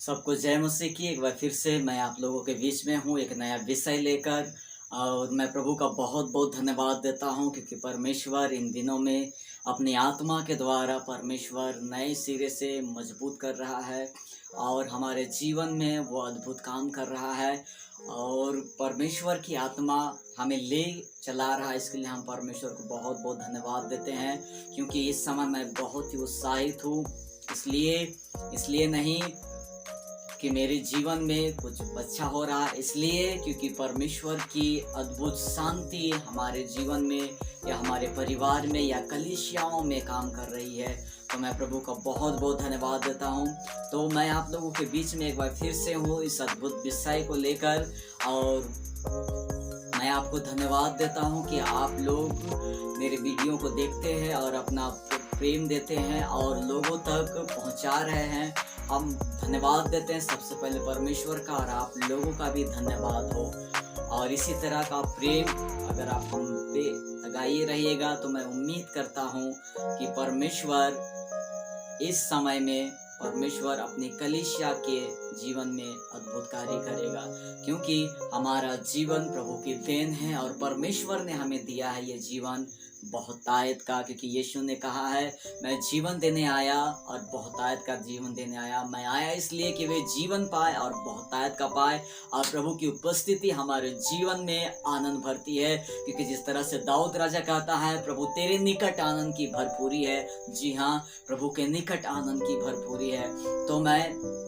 सबको जय मसीह की। एक बार फिर से मैं आप लोगों के बीच में हूँ एक नया विषय लेकर। और मैं प्रभु का बहुत बहुत धन्यवाद देता हूँ क्योंकि परमेश्वर इन दिनों में अपनी आत्मा के द्वारा परमेश्वर नए सिरे से मजबूत कर रहा है और हमारे जीवन में वो अद्भुत काम कर रहा है। और परमेश्वर की आत्मा हमें ले चला रहा है, इसके लिए हम परमेश्वर को बहुत बहुत धन्यवाद देते हैं। क्योंकि इस समय मैं बहुत ही उत्साहित हूँ, इसलिए नहीं कि मेरे जीवन में कुछ अच्छा हो रहा है, इसलिए क्योंकि परमेश्वर की अद्भुत शांति हमारे जीवन में या हमारे परिवार में या कलीसियाओं में काम कर रही है। तो मैं प्रभु का बहुत बहुत धन्यवाद देता हूँ। तो मैं आप लोगों के बीच में एक बार फिर से हूँ इस अद्भुत विषय को लेकर, और मैं आपको धन्यवाद देता हूँ कि आप लोग मेरे वीडियो को देखते हैं और अपना प्रेम देते हैं और लोगों तक पहुँचा रहे हैं। हम धन्यवाद देते हैं सबसे पहले परमेश्वर का, और आप लोगों का भी धन्यवाद हो। और इसी तरह का प्रेम अगर आप हम पे लगाए रहिएगा तो मैं उम्मीद करता हूँ कि परमेश्वर इस समय में परमेश्वर अपनी कलीसिया के जीवन में अद्भुत कार्य करेगा। क्योंकि हमारा जीवन प्रभु की देन है और परमेश्वर ने हमें दिया है ये जीवन बहुतायत का। क्योंकि यीशु ने कहा है मैं जीवन देने आया और बहुतायत का जीवन देने आया। मैं आया इसलिए कि वे जीवन पाए और बहुतायत का पाए। और प्रभु की उपस्थिति हमारे जीवन में आनंद भरती है। क्योंकि जिस तरह से दाऊद राजा कहता है प्रभु तेरे निकट आनंद की भरपूरी है। जी हाँ, प्रभु के निकट आनंद की भरपूरी है। तो मैं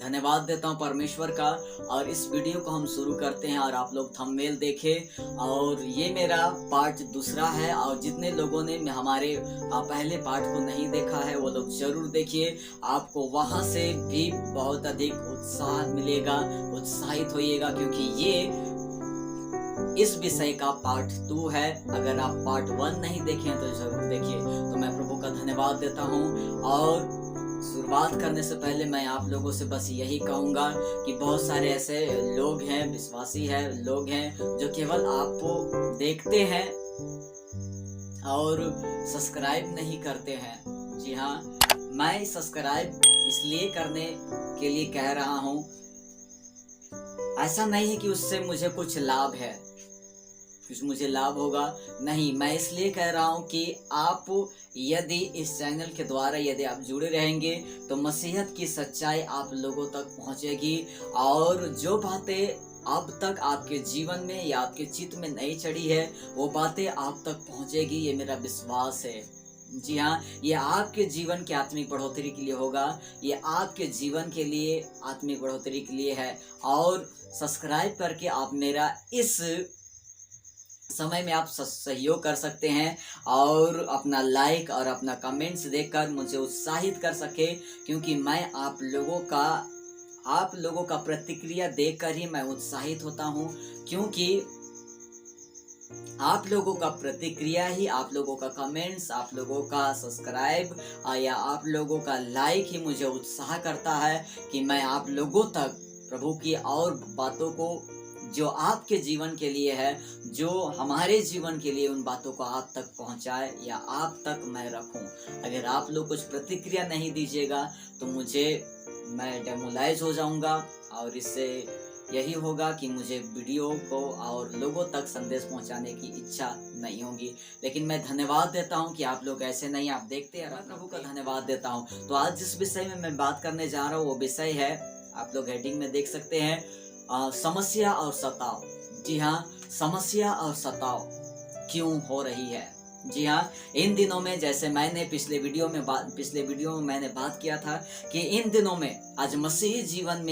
धन्यवाद देता हूँ परमेश्वर का। और इस वीडियो को हम शुरू करते हैं और आप लोग थंबनेल देखें। और ये मेरा पार्ट दूसरा है, और जितने लोगों ने हमारे पहले पार्ट को नहीं देखा है वो लोग जरूर देखिए। आपको वहाँ से भी बहुत अधिक उत्साह मिलेगा, उत्साहित होइएगा, क्योंकि ये इस विषय का पार्ट 2 है। अगर आप पार्ट 1 नहीं देखे तो जरूर देखिए। तो मैं प्रभु का धन्यवाद देता हूँ। और शुरुआत करने से पहले मैं आप लोगों से बस यही कहूँगा कि बहुत सारे ऐसे लोग हैं, विश्वासी हैं, लोग हैं जो केवल आपको देखते हैं और सब्सक्राइब नहीं करते हैं। जी हाँ, मैं सब्सक्राइब इसलिए करने के लिए कह रहा हूँ, ऐसा नहीं है कि उससे मुझे कुछ लाभ है, कुछ मुझे लाभ होगा, नहीं। मैं इसलिए कह रहा हूँ कि आप यदि इस चैनल के द्वारा यदि आप जुड़े रहेंगे तो मसीहत की सच्चाई आप लोगों तक पहुँचेगी। और जो बातें अब तक आपके जीवन में या आपके चित्त में नहीं चढ़ी है वो बातें आप तक पहुँचेगी, ये मेरा विश्वास है। जी हाँ, ये आपके जीवन की आत्मिक बढ़ोतरी के लिए होगा, ये आपके जीवन के लिए आत्मिक बढ़ोतरी के लिए है। और सब्सक्राइब करके आप मेरा इस समय में आप सहयोग कर सकते हैं और अपना लाइक और अपना कमेंट्स देकर मुझे उत्साहित कर सके। क्योंकि मैं आप लोगों का प्रतिक्रिया देखकर ही मैं उत्साहित होता हूँ। क्योंकि आप लोगों का प्रतिक्रिया ही, आप लोगों का कमेंट्स, आप लोगों का सब्सक्राइब या आप लोगों का लाइक ही मुझे उत्साह करता है कि मैं आप लोगों तक प्रभु की और बातों को जो आपके जीवन के लिए है, जो हमारे जीवन के लिए, उन बातों को आप तक पहुंचाए या आप तक मैं रखूं। अगर आप लोग कुछ प्रतिक्रिया नहीं दीजिएगा तो मैं डेमोलाइज हो जाऊंगा, और इससे यही होगा कि मुझे वीडियो को और लोगों तक संदेश पहुंचाने की इच्छा नहीं होगी। लेकिन मैं धन्यवाद देता हूं कि आप लोग ऐसे नहीं, आप देखते हैं। प्रभु का धन्यवाद देता हूं। तो आज जिस विषय में मैं बात करने जा रहा हूं वो विषय है, आप लोग हेडिंग में देख सकते हैं, समस्या और सताव। जी हाँ, समस्या और सताव क्यों हो रही है। जी हाँ, इन दिनों में, जैसे मैंने पिछले वीडियो में मैंने बात किया था कि इन दिनों में आज मसीही जीवन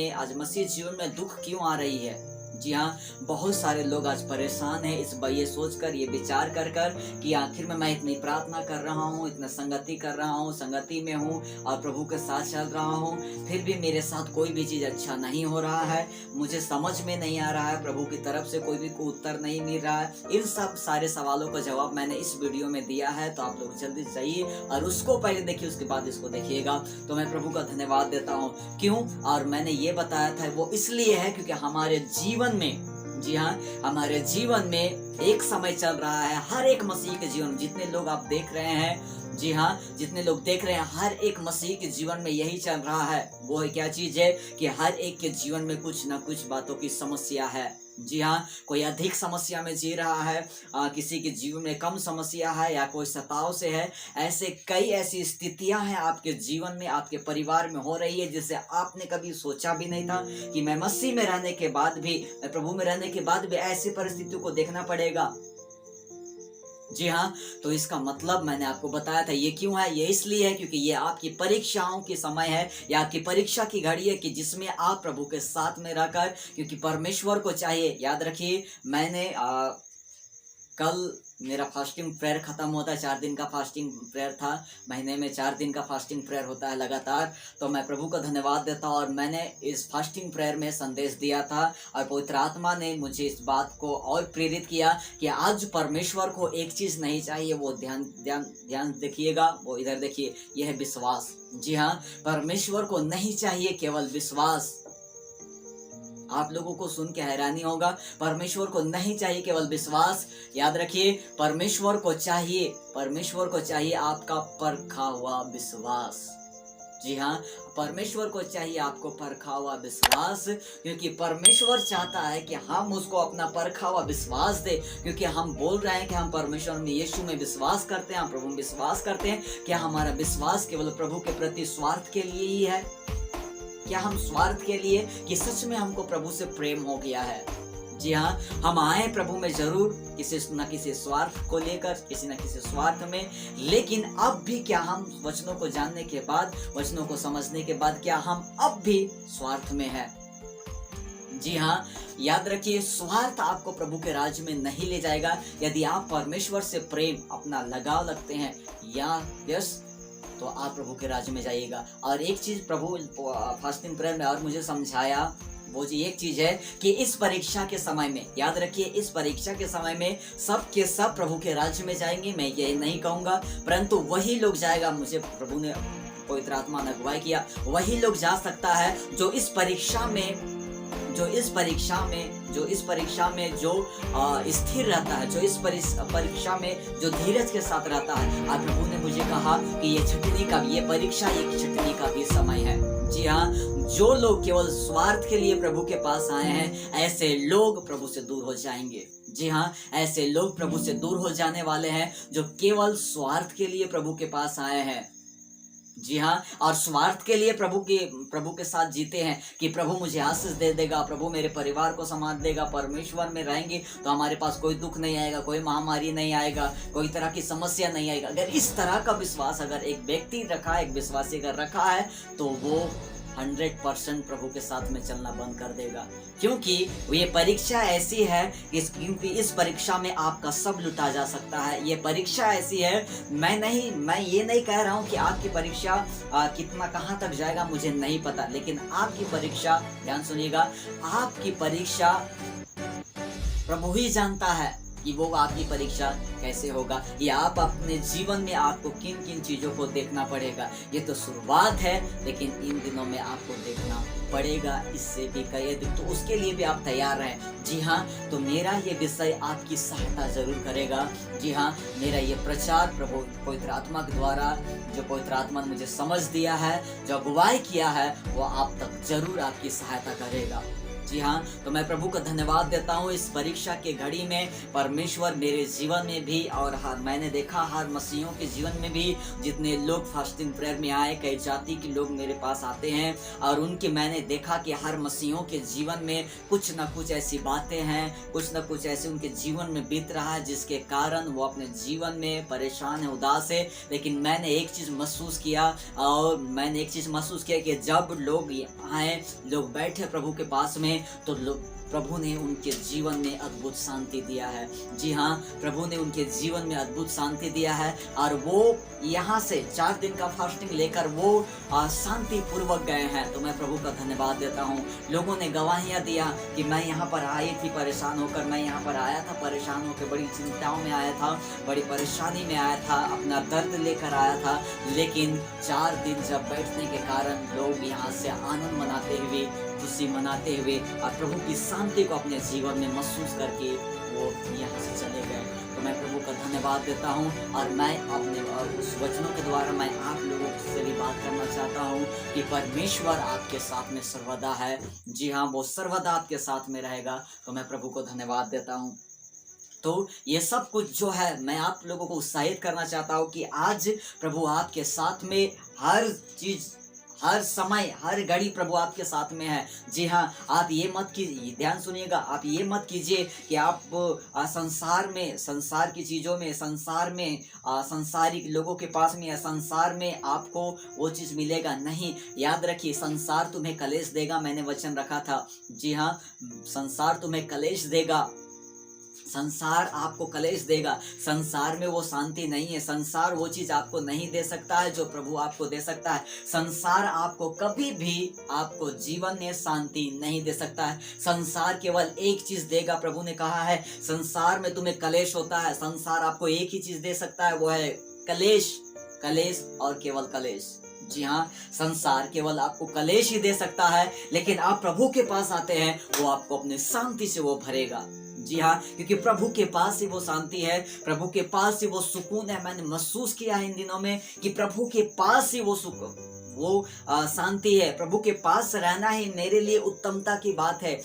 में दुख क्यों आ रही है। जी हाँ, बहुत सारे लोग आज परेशान हैं ये सोचकर, ये विचार कर कि आखिर में मैं इतनी प्रार्थना कर रहा हूँ, इतना संगति कर रहा हूँ, संगति में हूँ और प्रभु के साथ चल रहा हूँ, फिर भी मेरे साथ कोई भी चीज़ अच्छा नहीं हो रहा है, मुझे समझ में नहीं आ रहा है, प्रभु की तरफ से कोई भी उत्तर नहीं मिल रहा है। इन सब सारे सवालों का जवाब मैंने इस वीडियो में दिया है। तो आप लोग जल्दी जाइए और उसको पहले देखिए, उसके बाद इसको देखिएगा। तो मैं प्रभु का धन्यवाद देता हूँ। क्यों? और मैंने ये बताया था वो इसलिए है क्योंकि हमारे जीवन में जी हाँ, हमारे जीवन में एक समय चल रहा है, हर एक मसीह के जीवन में जितने लोग आप देख रहे हैं, जी हाँ, जितने लोग देख रहे हैं, हर एक मसीह के जीवन में यही चल रहा है। वो है क्या चीज है कि हर एक के जीवन में कुछ ना कुछ बातों की समस्या है। जी हाँ, कोई अधिक समस्या में जी रहा है, किसी के जीवन में कम समस्या है, या कोई सताव से है। ऐसे कई ऐसी स्थितियां हैं आपके जीवन में, आपके परिवार में हो रही है, जिसे आपने कभी सोचा भी नहीं था कि मैं मसीह में रहने के बाद भी, मैं प्रभु में रहने के बाद भी ऐसी परिस्थितियों को देखना पड़ेगा। जी हाँ, तो इसका मतलब मैंने आपको बताया था। ये क्यों है? ये इसलिए है क्योंकि ये आपकी परीक्षाओं की समय है, या आपकी परीक्षा की घड़ी है कि जिसमें आप प्रभु के साथ में रहकर, क्योंकि परमेश्वर को चाहिए। याद रखिए, मैंने कल मेरा फास्टिंग प्रेयर खत्म होता है, 4 दिन का फास्टिंग प्रेयर था। महीने में 4 दिन का फास्टिंग प्रेयर होता है लगातार। तो मैं प्रभु का धन्यवाद देता हूँ, और मैंने इस फास्टिंग प्रेयर में संदेश दिया था, और पवित्र आत्मा ने मुझे इस बात को और प्रेरित किया कि आज परमेश्वर को एक चीज़ नहीं चाहिए। वो ध्यान देखिएगा, वो इधर देखिए, यह है विश्वास। जी हाँ, परमेश्वर को नहीं चाहिए केवल विश्वास। आप लोगों को सुन के हैरानी होगा, परमेश्वर को नहीं चाहिए केवल विश्वास। याद रखिए, परमेश्वर को चाहिए आपका परखा हुआ विश्वास। जी हाँ, परमेश्वर को चाहिए आपको परखा हुआ विश्वास, क्योंकि परमेश्वर चाहता है कि हम उसको अपना परखा हुआ विश्वास दे। क्योंकि हम बोल रहे हैं कि हम परमेश्वर में, यीशु में विश्वास करते हैं, हम प्रभु में विश्वास करते हैं। क्या हमारा विश्वास केवल प्रभु के प्रति स्वार्थ के लिए ही है? क्या हम स्वार्थ के लिए, कि सच में हमको प्रभु से प्रेम हो गया है? जी हाँ, हम आए प्रभु में जरूर किसी न किसी स्वार्थ को लेकर, किसी न किसी स्वार्थ में, लेकिन अब भी क्या हम वचनों को जानने के बाद, वचनों को समझने के बाद, क्या हम अब भी स्वार्थ में हैं? जी हाँ, याद रखिए, स्वार्थ आपको प्रभु के राज्य में नहीं ले जाएगा। यदि आप परमेश्वर से प्रेम, अपना लगाव रखते हैं, या यस, तो आप प्रभु के राज्य में जाइएगा। और एक चीज प्रभु फास्टिंग प्रेयर में और मुझे समझाया, वो जी एक चीज है कि इस परीक्षा के समय में, याद रखिए, इस परीक्षा के समय में सब के सब प्रभु के राज्य में जाएंगे। मैं ये नहीं कहूंगा, परंतु वही लोग जाएगा, मुझे प्रभु ने, पवित्र आत्मा ने अगुवाई किया, वही लोग जा सकता है जो इस परीक्षा में जो स्थिर रहता है, जो इस परीक्षा में जो धीरज के साथ रहता है। आज प्रभु ने मुझे कहा कि ये परीक्षा एक छटनी का भी समय है। जी हाँ, जो लोग केवल स्वार्थ के लिए प्रभु के पास आए हैं, ऐसे लोग प्रभु से दूर हो जाएंगे। जी हाँ, ऐसे लोग प्रभु से दूर हो जाने वाले हैं जो केवल स्वार्थ के लिए प्रभु के पास आए हैं। जी हाँ, और स्वार्थ के लिए प्रभु के साथ जीते हैं कि प्रभु मुझे आशीष दे देगा, प्रभु मेरे परिवार को संभाल देगा, परमेश्वर में रहेंगे तो हमारे पास कोई दुख नहीं आएगा, कोई महामारी नहीं आएगा, कोई तरह की समस्या नहीं आएगा। अगर इस तरह का विश्वास अगर एक व्यक्ति रखा है, एक विश्वासी अगर रखा है, तो वो 100% प्रभु के साथ में चलना बंद कर देगा। क्योंकि ये परीक्षा ऐसी है क्योंकि इस परीक्षा में आपका सब लुटा जा सकता है। ये परीक्षा ऐसी है, मैं ये नहीं कह रहा हूँ कि आपकी परीक्षा कितना कहाँ तक जाएगा, मुझे नहीं पता, लेकिन आपकी परीक्षा, ध्यान सुनिएगा, आपकी परीक्षा प्रभु ही जानता है कि वो आपकी परीक्षा कैसे होगा, या आप अपने जीवन में आपको किन किन चीज़ों को देखना पड़ेगा। ये तो शुरुआत है, लेकिन इन दिनों में आपको देखना पड़ेगा, इससे भी करिए, तो उसके लिए भी आप तैयार रहें। जी हाँ, तो मेरा ये विषय आपकी सहायता जरूर करेगा। जी हाँ, मेरा ये प्रचार प्रभु पवित्र आत्मा के द्वारा, जो पवित्र आत्मा ने मुझे समझ दिया है, जो अगुवाई किया है, वो आप तक जरूर आपकी सहायता करेगा। जी हाँ, तो मैं प्रभु का धन्यवाद देता हूँ। इस परीक्षा के घड़ी में परमेश्वर मेरे जीवन में भी, और मैंने देखा हर मसीहों के जीवन में भी, जितने लोग फास्टिंग प्रेयर में आए, कई जाति के लोग मेरे पास आते हैं, और उनके मैंने देखा कि हर मसीहों के जीवन में कुछ न कुछ ऐसी बातें हैं, कुछ न कुछ ऐसे उनके जीवन में बीत रहा है, जिसके कारण वो अपने जीवन में परेशान है, उदास है। लेकिन मैंने एक चीज़ महसूस किया कि जब लोग आए, लोग बैठे प्रभु के पास में, तो प्रभु ने उनके जीवन में अद्भुत शांति दिया है। जी हाँ, प्रभु ने उनके जीवन में अद्भुत शांति दिया है, और वो यहाँ से 4 दिन का फास्टिंग लेकर वो शांति पूर्वक गए हैं। तो मैं प्रभु का धन्यवाद देता हूँ। लोगों ने गवाहियाँ दिया कि मैं यहाँ पर आई थी परेशान होकर, मैं यहाँ पर आया था परेशान होकर, बड़ी चिंताओं में आया था, बड़ी परेशानी में आया था, अपना दर्द लेकर आया था, लेकिन 4 दिन जब बैठने के कारण लोग यहाँ से आनंद मनाते हुए खुशी मनाते हुए और प्रभु की शांति को अपने जीवन में महसूस करके वो यहाँ से चले गए। तो मैं प्रभु का धन्यवाद देता हूँ और मैं अपने उस वचनों के द्वारा मैं आप लोगों से भी बात करना चाहता हूँ कि परमेश्वर आपके साथ में सर्वदा है। जी हाँ, वो सर्वदा आपके साथ में रहेगा। तो मैं प्रभु को धन्यवाद देता हूँ। तो ये सब कुछ जो है मैं आप लोगों को उत्साहित करना चाहता हूँ कि आज प्रभु आपके साथ में हर चीज, हर समय, हर घड़ी प्रभु आपके साथ में है। जी हाँ, आप ये मत कीजिए, ध्यान सुनिएगा, आप ये मत कीजिए कि आप संसार में, संसार की चीज़ों में, संसार में संसारिक लोगों के पास में या संसार में आपको वो चीज़ मिलेगा नहीं। याद रखिए, संसार तुम्हें कलेश देगा, मैंने वचन रखा था। जी हाँ, संसार तुम्हें कलेश देगा, संसार आपको कलेश देगा। संसार में वो शांति नहीं है। संसार वो चीज आपको नहीं दे सकता है जो प्रभु आपको दे सकता है। संसार आपको कभी भी आपको जीवन में शांति नहीं दे सकता है। संसार केवल एक चीज देगा। प्रभु ने कहा है संसार में तुम्हें कलेश होता है, संसार आपको एक ही चीज दे सकता है, वो है कलेश, कलेश और केवल कलेश। जी हाँ, संसार केवल आपको कलेश ही दे सकता है, लेकिन आप प्रभु के पास आते हैं, वो आपको अपने शांति से वो भरेगा। जी हाँ, क्योंकि प्रभु के पास ही वो शांति है, प्रभु के पास ही वो सुकून है। मैंने महसूस किया है इन दिनों में कि प्रभु के पास ही वो सुकून, वो शांति है। प्रभु के पास रहना ही मेरे लिए उत्तमता की बात है।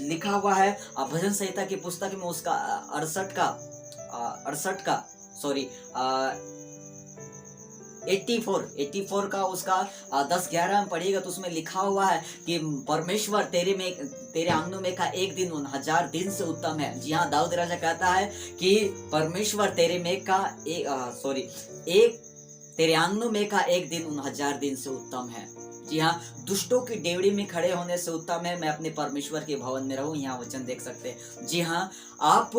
लिखा हुआ है भजन संहिता की पुस्तक में, उसका 84 का उसका 10-11 में पढ़िएगा तो उसमें लिखा हुआ है कि परमेश्वर तेरे आंगनों में का एक दिन 1000 दिन से उत्तम है। जी हाँ, दाऊद राजा कहता है कि परमेश्वर तेरे आंगनों में का एक दिन 1000 दिन से उत्तम है। जी हाँ, दुष्टों की डेवड़ी में खड़े होने से उत्तम है मैं अपने परमेश्वर के भवन में रहूं। यहाँ वचन देख सकते हैं। जी हाँ, आप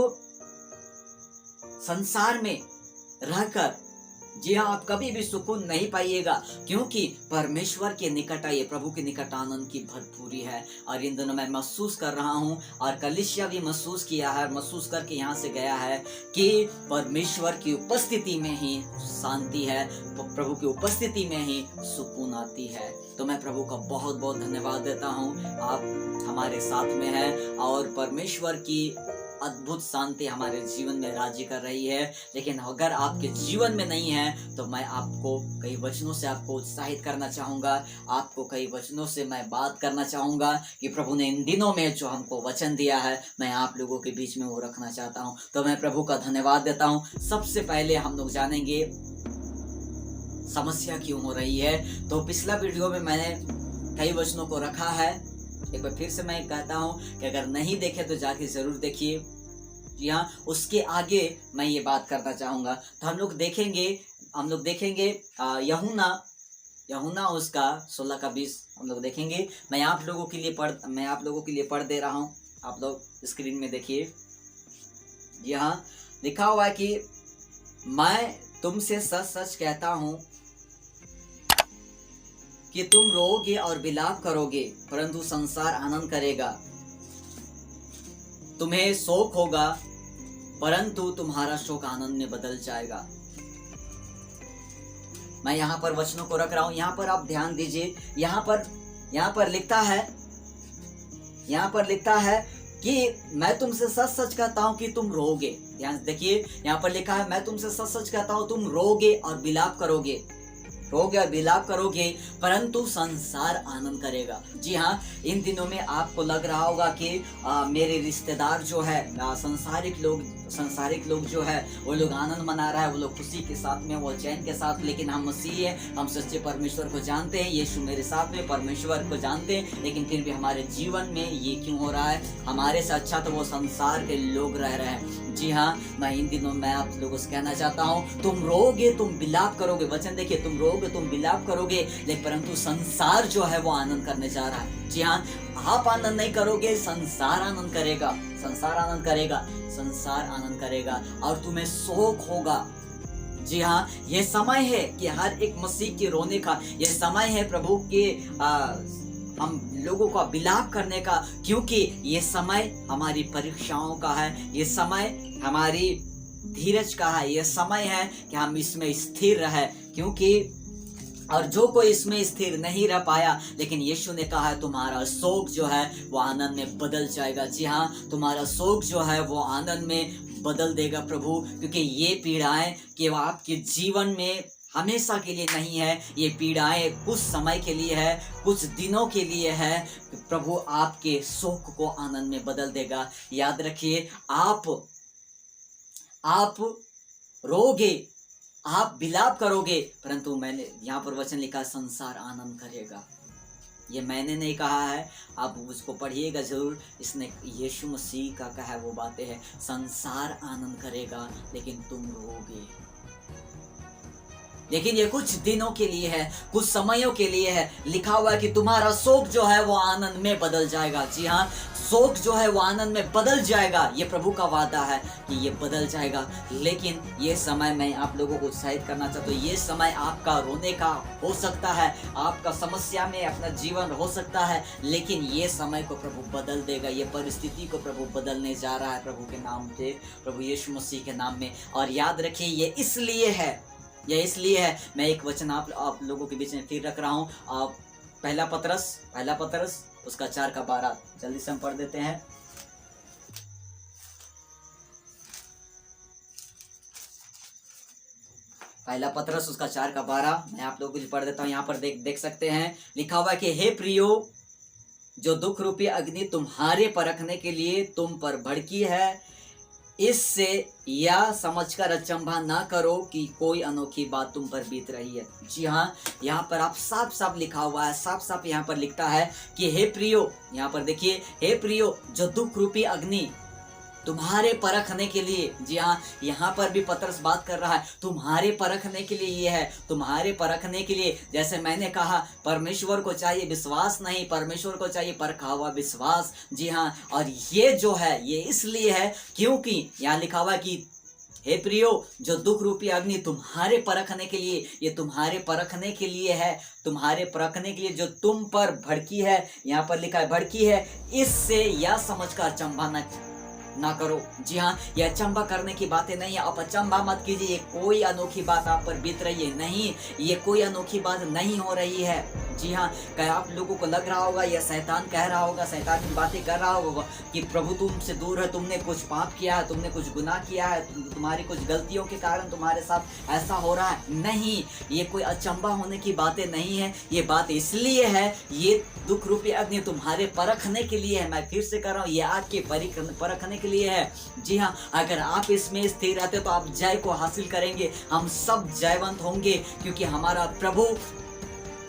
संसार में रहकर, जी हाँ, आप कभी भी सुकून नहीं पाइएगा, क्योंकि परमेश्वर के निकट आइए। प्रभु के निकट आनंद की भरपूरी है। और इन दिनों मैं महसूस कर रहा हूँ और कलीसिया भी महसूस किया है, महसूस करके यहाँ से गया है कि परमेश्वर की उपस्थिति में ही शांति है, प्रभु की उपस्थिति में ही सुकून आती है। तो मैं प्रभु का बहुत बहुत धन्यवाद देता हूँ, आप हमारे साथ में हैं और परमेश्वर की अद्भुत शांति हमारे जीवन में राज्य कर रही है। लेकिन अगर आपके जीवन में नहीं है तो मैं आपको कई वचनों से आपको उत्साहित करना चाहूँगा, आपको कई वचनों से मैं बात करना चाहूँगा कि प्रभु ने इन दिनों में जो हमको वचन दिया है मैं आप लोगों के बीच में वो रखना चाहता हूँ। तो मैं प्रभु का धन्यवाद देता हूँ। सबसे पहले हम लोग जानेंगे समस्या क्यों हो रही है। तो पिछला वीडियो में मैंने कई वचनों को रखा है, एक बार फिर से मैं कहता हूँ कि अगर नहीं देखे तो जाके जरूर देखिए। जी हाँ, उसके आगे मैं ये बात करना चाहूँगा। तो हम लोग देखेंगे यूहन्ना उसका 16 का 20 हम लोग देखेंगे। मैं आप लोगों के लिए पढ़ दे रहा हूँ, आप लोग स्क्रीन में देखिए। यहाँ लिखा हुआ है कि मैं तुमसे सच सच कहता हूँ कि तुम रोओगे और विलाप करोगे, परंतु संसार आनंद करेगा। तुम्हें शोक होगा, परंतु तुम्हारा शोक आनंद में बदल जाएगा। मैं यहाँ पर वचनों को रख रहा हूँ, यहाँ पर आप ध्यान दीजिए। यहाँ पर लिखता है कि मैं तुमसे सच सच कहता हूँ कि तुम रोओगे। ध्यान देखिए, यहाँ पर लिखा है मैं तुमसे सच सच कहता हूँ तुम रोओगे और विलाप करोगे, परंतु संसार आनंद करेगा। जी हाँ, इन दिनों में आपको लग रहा होगा कि मेरे रिश्तेदार जो है, संसारिक लोग जो है वो लोग आनंद मना रहा है, वो लोग खुशी के साथ में, वो चैन के साथ। लेकिन हम मसीही हैं, हम सच्चे परमेश्वर को जानते हैं, यीशु मेरे साथ में परमेश्वर को जानते हैं, लेकिन फिर भी हमारे जीवन में ये क्यों हो रहा है? हमारे से अच्छा तो वो संसार के लोग रह रहे हैं। जी हाँ, मैं इन दिनों में आप लोगों से कहना चाहता हूँ तुम रोओगे, तुम विलाप करोगे। वचन देखिए, तुम रोओगे, तुम विलाप करोगे, लेकिन परंतु संसार जो है वो आनंद करने जा रहा है। जी हाँ, आप आनंद नहीं करोगे, संसार आनंद करेगा और तुम्हें शोक होगा। जी हाँ, ये समय है कि हर एक मसीह के रोने का, ये समय है प्रभु के हम लोगों का विलाप करने का, क्योंकि ये समय हमारी परीक्षाओं का है, ये समय हमारी धीरज का है, ये समय है कि हम इसमें स्थिर रहे। क्योंकि और जो कोई इसमें स्थिर नहीं रह पाया, लेकिन यीशु ने कहा है तुम्हारा शोक जो है वो आनंद में बदल जाएगा। जी हाँ, तुम्हारा शोक जो है वो आनंद में बदल देगा प्रभु, क्योंकि ये पीड़ाएं केवल आपके जीवन में हमेशा के लिए नहीं है, ये पीड़ाएं कुछ समय के लिए है, कुछ दिनों के लिए है। प्रभु आपके शोक को आनंद में बदल देगा। याद रखिए, आप रोगे, आप विलाप करोगे, परंतु मैंने यहाँ पर वचन लिखा संसार आनंद करेगा। ये मैंने नहीं कहा है, आप उसको पढ़िएगा जरूर। इसने यीशु मसीह का कहा वो बातें हैं। संसार आनंद करेगा लेकिन तुम रोगे, लेकिन ये कुछ दिनों के लिए है, कुछ समयों के लिए है। लिखा हुआ है कि तुम्हारा शोक जो है वो आनंद में बदल जाएगा। जी हाँ, शोक जो है वो आनंद में बदल जाएगा। ये प्रभु का वादा है कि ये बदल जाएगा। लेकिन ये समय मैं आप लोगों को उत्साहित करना चाहता हूँ। ये समय आपका रोने का हो सकता है, आपका समस्या में अपना जीवन हो सकता है, लेकिन ये समय को प्रभु बदल देगा। ये परिस्थिति को प्रभु बदलने जा रहा है प्रभु के नाम से, प्रभु यीशु मसीह के नाम में। और याद रखिए, ये इसलिए है। मैं एक वचन आप लोगों के बीच में फिर रख रहा हूँ। आप पहला पतरस उसका 4:12 जल्दी से हम पढ़ देते हैं। पहला पतरस उसका 4:12 मैं आप लोगों को पढ़ देता हूँ। यहाँ पर देख सकते हैं, लिखा हुआ है कि हे प्रियो, जो दुख रूपी अग्नि तुम्हारे परखने के लिए तुम पर भड़की है, इससे यह समझकर अचंभा ना करो कि कोई अनोखी बात तुम पर बीत रही है। जी हाँ, यहाँ पर आप साफ लिखा हुआ है, साफ यहाँ पर लिखता है कि हे प्रियो, यहाँ पर देखिए, हे प्रियो, जो दुख रूपी अग्नि तुम्हारे परखने के लिए। जी हाँ, यहाँ पर भी पतरस बात कर रहा है, तुम्हारे परखने के लिए ये है, तुम्हारे परखने के लिए। जैसे मैंने कहा, परमेश्वर को चाहिए विश्वास नहीं, परमेश्वर को चाहिए परखा हुआ विश्वास। जी हाँ, और ये जो है ये इसलिए है क्योंकि यहाँ लिखा हुआ है कि हे प्रियो, जो दुख रूपी अग्नि तुम्हारे परखने के लिए, ये तुम्हारे परखने के लिए है, तुम्हारे परखने के लिए जो तुम पर भड़की है। यहाँ पर लिखा है भड़की है, इससे यह समझकर अचंभा ना करो। जी हाँ, ये अचंभा करने की बातें नहीं है। आप अचंभा मत कीजिए, ये कोई अनोखी बात आप पर बीत रही है, नहीं, ये कोई अनोखी बात नहीं हो रही है। जी हाँ, क्या आप लोगों को लग रहा होगा या शैतान कह रहा होगा, शैतान की बातें कर रहा होगा कि प्रभु तुमसे दूर है, तुमने कुछ पाप किया है, तुमने कुछ गुनाह किया है, तुम्हारी कुछ गलतियों के कारण तुम्हारे साथ ऐसा हो रहा है। नहीं, ये कोई अचंभा होने की बातें नहीं है। ये बात इसलिए है, ये दुख रूपी अग्नि तुम्हारे परखने के लिए है। मैं फिर से कर रहा हूँ, ये आपके परखने के लिए है। जी हाँ, अगर आप इसमें स्थिर रहते तो आप जय को हासिल करेंगे, हम सब जयवंत होंगे, क्योंकि हमारा प्रभु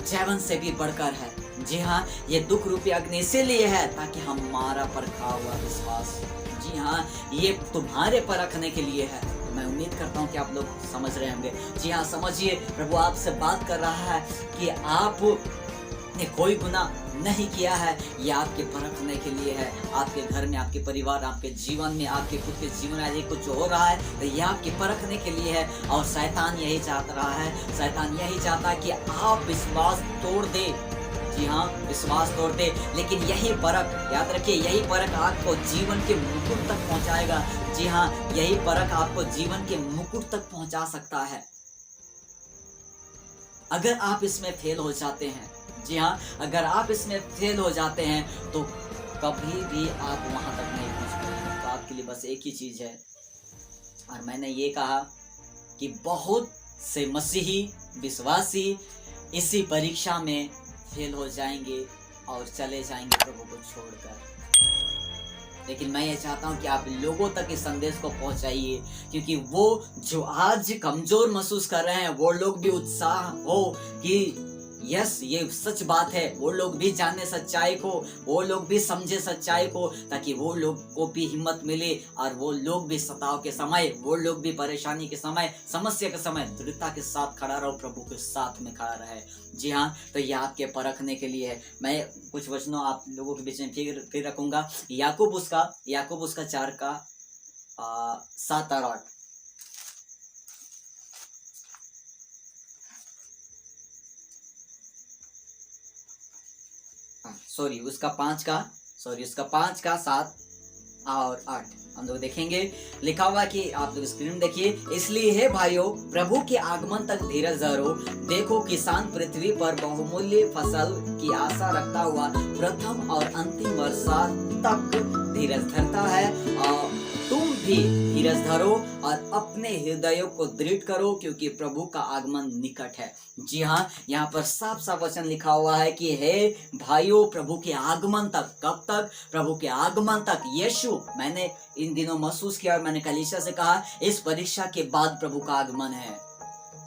जयवन से भी बढ़कर है। जी हाँ, ये दुख रूपी अग्नि इसीलिए है ताकि हमारा परखा हुआ विश्वास, जी हाँ, ये तुम्हारे परखने के लिए है। तो मैं उम्मीद करता हूँ कि आप लोग समझ रहे होंगे। जी हाँ, समझिए, प्रभु आपसे बात कर रहा है कि आप ने कोई गुनाह नहीं किया है, ये आपके परखने के लिए है। आपके घर में, आपके परिवार, आपके जीवन में, आपके खुद के जीवन में यदि कुछ हो रहा है तो ये आपके परखने के लिए है। और शैतान यही चाहता रहा है, शैतान यही चाहता है कि आप विश्वास तोड़ दे। जी हाँ, विश्वास तोड़ दे। लेकिन यही परख, याद रखिए, यही परख आपको जीवन के मुकुट तक पहुंचाएगा। जी हाँ, यही परख आपको जीवन के मुकुट तक पहुंचा सकता है। अगर आप इसमें फेल हो जाते हैं, जी हाँ, अगर आप इसमें फेल हो जाते हैं तो कभी भी आप वहां तक नहीं पहुंच पाएंगे। तो आपके लिए बस एक ही चीज है, और मैंने ये कहा कि बहुत से मसीही विश्वासी इसी परीक्षा में फेल हो जाएंगे और चले जाएंगे प्रभु को छोड़कर। लेकिन मैं ये चाहता हूं कि आप लोगों तक इस संदेश को पहुंचाइए, क्योंकि वो जो आज कमजोर महसूस कर रहे हैं वो लोग भी उत्साह हो कि यस, ये सच बात है, वो लोग भी जाने सच्चाई को, वो लोग भी समझे सच्चाई को, ताकि वो लोग को भी हिम्मत मिले और वो लोग भी सताव के समय, वो लोग भी परेशानी के समय, समस्या के समय दृढ़ता के साथ खड़ा रहो, प्रभु के साथ में खड़ा रहे। जी हाँ, तो ये आपके परखने के लिए है। मैं कुछ वचनों आप लोगों के बीच में फिर रखूंगा। याकूब उसका 4:7 और 8। उसका 5 का 7 और 8 हम लोग देखेंगे। लिखा हुआ कि आप लोग स्क्रीन में देखिए, इसलिए हे भाइयों, प्रभु के आगमन तक धीरज धरो। देखो किसान पृथ्वी पर बहुमूल्य फसल की आशा रखता हुआ प्रथम और अंतिम वर्षा तक धीरज धरता है। और तुम भी धीरज धरो और अपने हृदयों को दृढ़ करो, क्योंकि प्रभु का आगमन निकट है। जी हाँ, यहाँ पर साफ साफ वचन लिखा हुआ है कि हे भाइयों, प्रभु के आगमन तक। कब तक? प्रभु के आगमन तक। यीशु, मैंने इन दिनों महसूस किया और मैंने कलीसिया से कहा, इस परीक्षा के बाद प्रभु का आगमन है।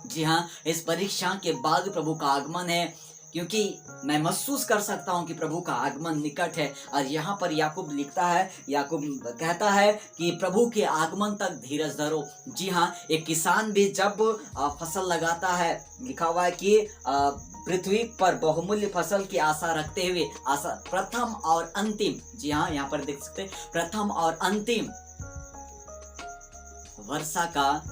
जी हाँ, इस परीक्षा के बाद प्रभु का आगमन है, क्योंकि मैं महसूस कर सकता हूं कि प्रभु का आगमन निकट है। और यहाँ पर याकूब लिखता है, याकूब कहता है कि प्रभु के आगमन तक धीरज धरो। जी हाँ, एक किसान भी जब फसल लगाता है, लिखा हुआ है कि पृथ्वी पर बहुमूल्य फसल की आशा रखते हुए, आशा प्रथम और अंतिम, जी हाँ यहाँ पर देख सकते हैं, प्रथम और अंतिम वर्षा का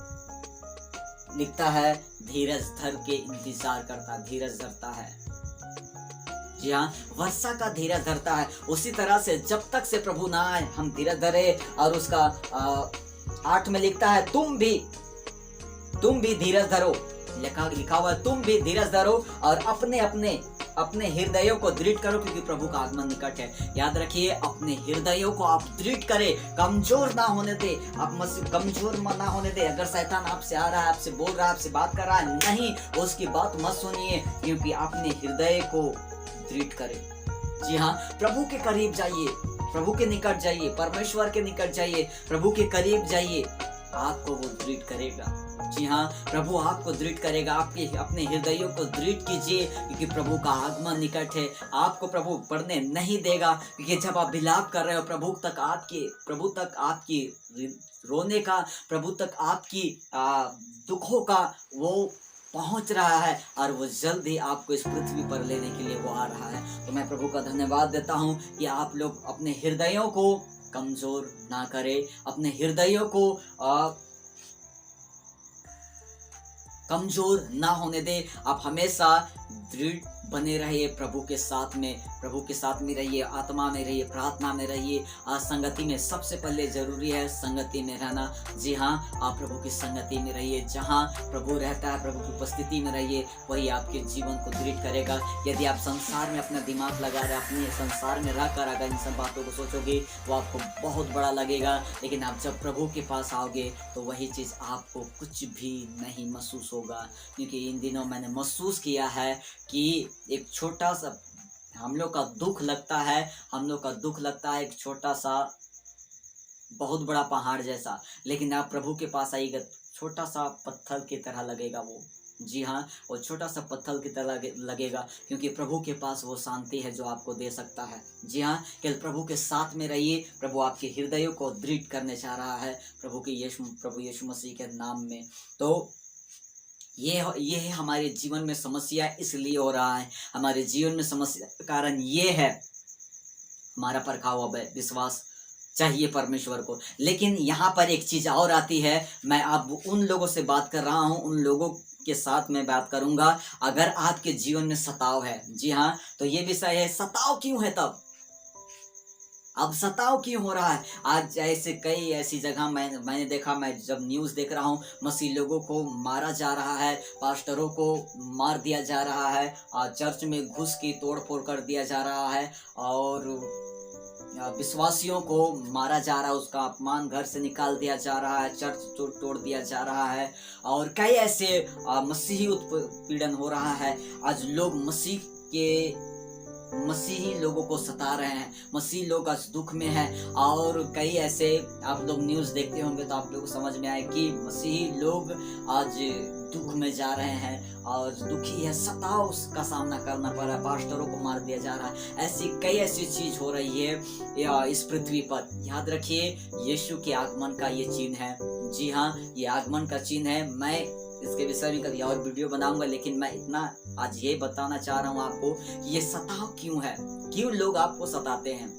लिखता है, धीरज धर के इंतजार करता, धीरज धरता है। जी हाँ, वर्षा का धीरज धरता है। उसी तरह से जब तक से प्रभु ना आए हम धीरज धरे। और उसका 8 में लिखता है, तुम भी धीरज धरो। लिखा हुआ है, तुम भी धीरज धरो और अपने हृदयों को दृढ़ करो, क्योंकि प्रभु का आगमन निकट है। याद रखिए, अपने हृदयों को आप दृढ़ करें, कमजोर ना होने दे। आप कमजोर ना होने दे। अगर शैतान आपसे आ रहा है, आपसे बोल रहा है, आपसे बात कर रहा है, नहीं, उसकी बात मत सुनिए, क्योंकि अपने हृदय को दृढ़ करें। जी हाँ, प्रभु के करीब जाइए, प्रभु के निकट जाइए, परमेश्वर के निकट जाइए, प्रभु के करीब जाइए, आपको वो दृढ़ करेगा। जी हाँ, प्रभु आपको दृढ़ करेगा। आपके अपने हृदयों को दृढ़ कीजिए, क्योंकि प्रभु का आगमन निकट है। आपको प्रभु पढ़ने नहीं देगा, क्योंकि जब आप विलाप कर रहे हो, प्रभु तक आपकी रोने का, प्रभु तक आपकी दुखों का वो पहुंच रहा है, और वो जल्द ही आपको इस पृथ्वी पर लेने के लिए वो आ रहा है। तो मैं प्रभु का धन्यवाद देता हूं कि आप लोग अपने हृदयों को कमजोर ना करें, अपने हृदयों को कमजोर ना होने दे। आप हमेशा दृढ़ बने रहिए, प्रभु के साथ में रहिए, आत्मा में रहिए, प्रार्थना में रहिए। संगति में सबसे पहले जरूरी है संगति में रहना। जी हाँ, आप प्रभु की संगति में रहिए। जहाँ प्रभु रहता है, प्रभु की उपस्थिति में रहिए, वही आपके जीवन को दृढ़ करेगा। यदि आप संसार में अपना दिमाग लगा रहे, अपने संसार में रहकर अगर इन सब बातों को सोचोगे, वो आपको बहुत बड़ा लगेगा। लेकिन आप जब प्रभु के पास आओगे, तो वही चीज़ आपको कुछ भी नहीं महसूस होगा। क्योंकि इन दिनों मैंने महसूस किया है कि एक छोटा सा हम लोग का दुख लगता है, एक छोटा सा बहुत बड़ा पहाड़ जैसा, लेकिन आप प्रभु के पास आइएगा, छोटा सा पत्थर की तरह लगेगा वो। जी हाँ, वो छोटा सा पत्थर की तरह लगेगा, क्योंकि प्रभु के पास वो शांति है जो आपको दे सकता है। जी हाँ, केवल प्रभु के साथ में रहिए। प्रभु आपके हृदयों को दृढ़ करने चाह रहा है, प्रभु यीशु मसीह के नाम में। तो ये है हमारे जीवन में समस्या इसलिए हो रहा है। हमारे जीवन में समस्या का कारण ये है, हमारा परखा हुआ विश्वास चाहिए परमेश्वर को। लेकिन यहाँ पर एक चीज और आती है। मैं अब उन लोगों से बात कर रहा हूँ, उन लोगों के साथ मैं बात करूंगा अगर आपके जीवन में सताव है। जी हाँ, तो ये विषय है, सताव क्यों है तब? अब सताव क्यों हो रहा है? आज ऐसे कई ऐसी जगह मैंने देखा, मैं जब न्यूज़ देख रहा हूँ, मसीह लोगों को मारा जा रहा है, पास्टरों को मार दिया जा रहा है, चर्च में घुस की तोड़ फोड़ कर दिया जा रहा है, और विश्वासियों को मारा जा रहा है, उसका अपमान घर से निकाल दिया जा रहा है, चर्च तोड़ दिया जा रहा है, और कई ऐसे मसीही उत्पीड़न हो रहा है। आज लोग मसीही लोगों को सता रहे हैं, मसीही लोग आज दुख में हैं, और कई ऐसे आप लोग न्यूज़ देखते होंगे तो आप लोगों को समझ में आए कि मसीही लोग आज दुख में जा रहे हैं और दुखी है, सताव का सामना करना पड़ रहा है, पास्टरों को मार दिया जा रहा है। कई ऐसी चीज हो रही है इस पृथ्वी पर। याद रखिए, यीशु के आगमन का ये चिन्ह है। जी हाँ, ये आगमन का चिन्ह है। मैं इसके विषय में कभी और वीडियो बनाऊंगा, लेकिन मैं इतना आज ये बताना चाह रहा हूँ आपको कि ये सताव क्यों है, क्यों लोग आपको सताते हैं।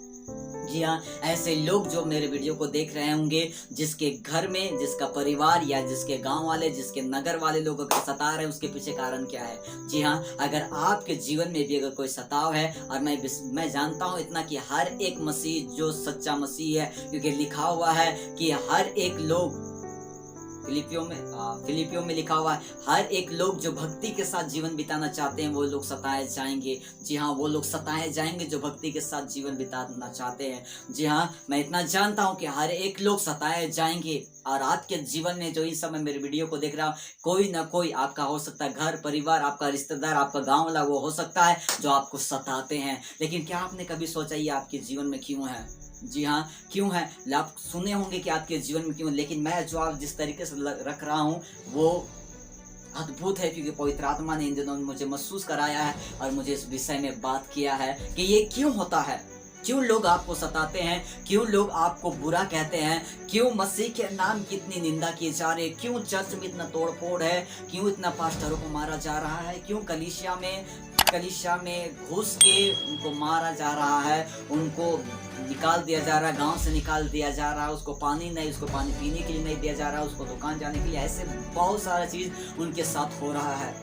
जी हाँ, ऐसे लोग जो मेरे वीडियो को देख रहे होंगे, जिसके घर में, जिसका परिवार या जिसके गांव वाले, जिसके नगर वाले लोग अगर सता रहे हैं, उसके पीछे कारण क्या है। जी हाँ, अगर आपके जीवन में भी अगर कोई सताव है, और मैं जानता हूँ इतना कि हर एक मसीह जो सच्चा मसीह है, क्योंकि लिखा हुआ है कि हर एक लोग, फिलिपियों में लिखा हुआ है, हर एक लोग जो भक्ति के साथ जीवन बिताना चाहते हैं वो लोग सताए जाएंगे। जी हाँ, वो लोग सताए जाएंगे जो भक्ति के साथ जीवन बिताना चाहते हैं। जी हाँ, मैं इतना जानता हूँ कि हर एक लोग सताए जाएंगे। और आपके जीवन में जो इस समय मेरे वीडियो को देख रहा हो, कोई ना कोई आपका हो सकता है, घर परिवार, आपका रिश्तेदार, आपका गाँव वाला वो हो सकता है जो आपको सताते हैं। लेकिन क्या आपने कभी सोचा ये आपके जीवन में क्यों है? जी हाँ, क्यों है? आप सुने होंगे कि आपके जीवन में क्यों, लेकिन मैं जो आप जिस तरीके से रख रहा हूँ वो अद्भुत है, क्योंकि पवित्र आत्मा ने इन दिनों मुझे महसूस कराया है और मुझे इस विषय में बात किया है कि ये क्यों होता है, क्यों लोग आपको सताते हैं, क्यों लोग आपको बुरा कहते हैं, क्यों मसीह के नाम की इतनी निंदा की जा रही है, क्यों चर्च में इतना तोड़फोड़ है, क्यों इतना पास्टरों को मारा जा रहा है, क्यों कलीसिया में घुस के उनको मारा जा रहा है, उनको निकाल दिया जा रहा है, गांव से निकाल दिया जा रहा है, उसको पानी पीने के लिए नहीं दिया जा रहा है, उसको दुकान जाने के लिए, ऐसे बहुत सारा चीज उनके साथ हो रहा है।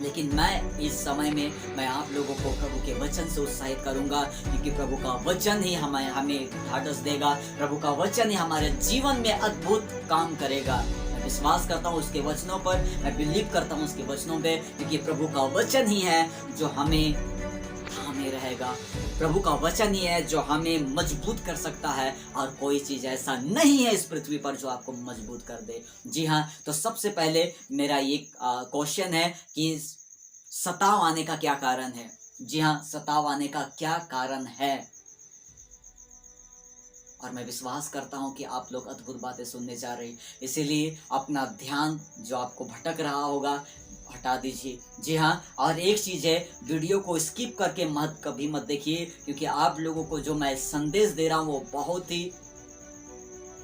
लेकिन मैं इस समय में मैं आप लोगों को प्रभु के वचन से उत्साहित करूंगा, क्योंकि प्रभु का वचन ही हमें ढाढ़स देगा, प्रभु का वचन ही हमारे जीवन में अद्भुत काम करेगा। मैं विश्वास करता हूँ उसके वचनों पर, मैं बिलीव करता हूँ उसके वचनों पे, क्योंकि प्रभु का वचन ही है जो हमें थामे रहेगा। प्रभु का वचन ही है जो हमें मजबूत कर सकता है, और कोई चीज ऐसा नहीं है इस पृथ्वी पर जो आपको मजबूत कर दे। जी हाँ, तो सबसे पहले मेरा ये क्वेश्चन है कि सताव आने का क्या कारण है। जी हाँ, सताव आने का क्या कारण है, और मैं विश्वास करता हूं कि आप लोग अद्भुत बातें सुनने जा रहे हैं, इसीलिए अपना ध्यान जो आपको भटक रहा होगा हटा दीजिए। जी हाँ, और एक चीज़ है, वीडियो को स्किप करके कभी मत देखिए, क्योंकि आप लोगों को जो मैं संदेश दे रहा हूँ वो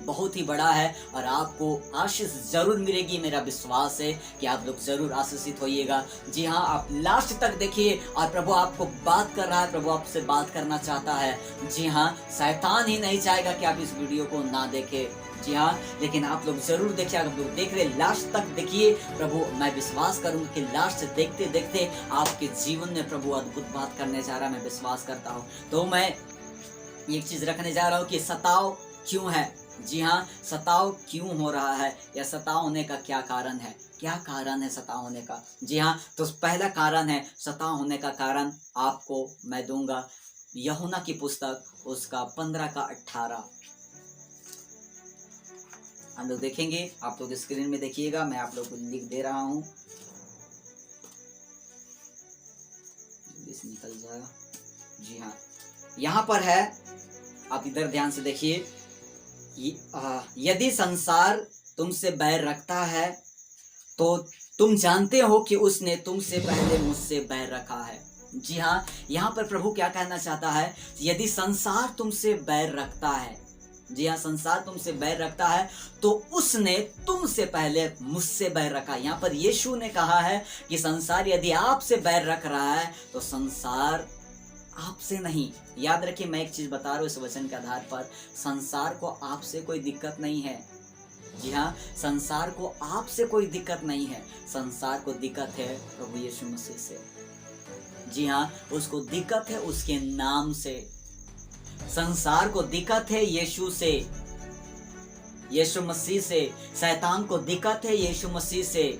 बहुत ही बड़ा है, और आपको आशीष जरूर मिलेगी। मेरा विश्वास है कि आप लोग जरूर आशीषित होइएगा। जी हाँ, आप लास्ट तक देखिए, और प्रभु आपको बात कर रहा है, प्रभु आपसे बात करना चाहता है। जी हाँ, शैतान ही नहीं चाहेगा कि आप इस वीडियो को ना देखें। जी हाँ, लेकिन आप लोग जरूर देखिए, आप लोग देख रहे लास्ट तक देखिए। प्रभु, मैं विश्वास करूंगा कि लास्ट देखते देखते आपके जीवन में प्रभु अद्भुत बात करने जा रहा है, मैं विश्वास करता हूँ। तो मैं एक चीज रखने जा रहा हूँ कि सताव क्यों है। जी हाँ, सताव क्यों हो रहा है, या सताव होने का क्या कारण है, क्या कारण है सताव होने का। जी हाँ, तो पहला कारण है सताव होने का कारण आपको मैं दूंगा, यूहन्ना की पुस्तक उसका 15 का 18 हम लोग देखेंगे। आप लोग स्क्रीन में देखिएगा, मैं आप लोग को लिख दे रहा हूँ, निकल जाएगा। जी हाँ, यहाँ पर है, आप इधर ध्यान से देखिए। यदि संसार तुमसे बैर रखता है तो तुम जानते हो कि उसने तुमसे पहले मुझसे बैर रखा है। जी हाँ, यहाँ पर प्रभु क्या कहना चाहता है, यदि संसार तुमसे बैर रखता है, जी हाँ, संसार तुमसे बैर रखता है तो उसने तुमसे पहले मुझसे बैर रखा। यहाँ पर यीशु ने कहा है कि संसार यदि आपसे बैर रख रहा है तो संसार आपसे नहीं। याद रखिए, मैं एक चीज बता रहा हूँ इस वचन के आधार पर, संसार को आपसे कोई दिक्कत नहीं है। जी हाँ, संसार को आपसे कोई दिक्कत नहीं है, संसार को दिक्कत है प्रभु यीशु मसीह से। जी हाँ, उसको दिक्कत है उसके नाम से, संसार को दिक्कत है यीशु से, यीशु मसीह से। शैतान को दिक्कत है यीशु मसीह से,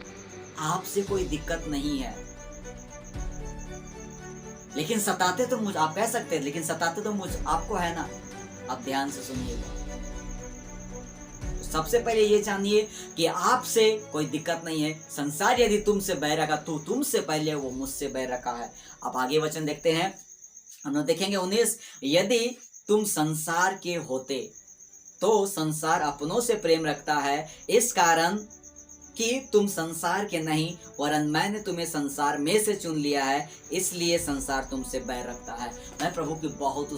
आपसे कोई दिक्कत नहीं है। लेकिन सताते तो मुझ, आप कह सकते हैं, लेकिन सताते तो मुझ आपको है ना। आप ध्यान से सुनिएगा। तो सबसे पहले ये जानिए कि आपसे कोई दिक्कत नहीं है। संसार यदि तुमसे बैर रखा तो तुमसे पहले वो मुझसे बैर रखा है। अब आगे वचन देखते हैं, हम लोग देखेंगे 19, यदि तुम संसार के होते तो संसार अपनों से प्रेम रखता है, इस कारण कि तुम संसार के नहीं, वरन मैंने तुम्हें संसार में से चुन लिया है, इसलिए संसार तुमसे बैर रखता है। मैं प्रभु की बहुत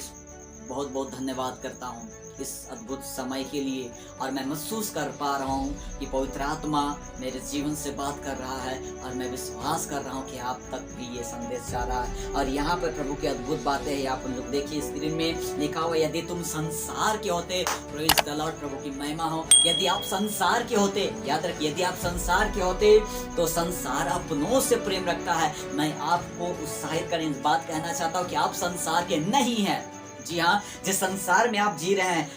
बहुत बहुत धन्यवाद करता हूँ इस अद्भुत समय के लिए। और मैं महसूस कर पा रहा हूँ कि पवित्र आत्मा मेरे जीवन से बात कर रहा है, और मैं विश्वास कर रहा हूँ कि आप तक भी ये संदेश जा रहा है। और यहाँ पर प्रभु की अद्भुत बातें हैं। आप लोग देखिए स्क्रीन में लिखा हुआ, यदि तुम संसार के होते, प्रेज़ द लॉर्ड, प्रभु की महिमा हो, यदि आप संसार के होते, याद रखिए, यदि आप संसार के होते तो संसार अपनों से प्रेम रखता है। मैं आपको उत्साहित कर इस बात कहना चाहता हूँ कि आप संसार के नहीं हैं। जी हाँ, जिस संसार में आप जी रहे हैं,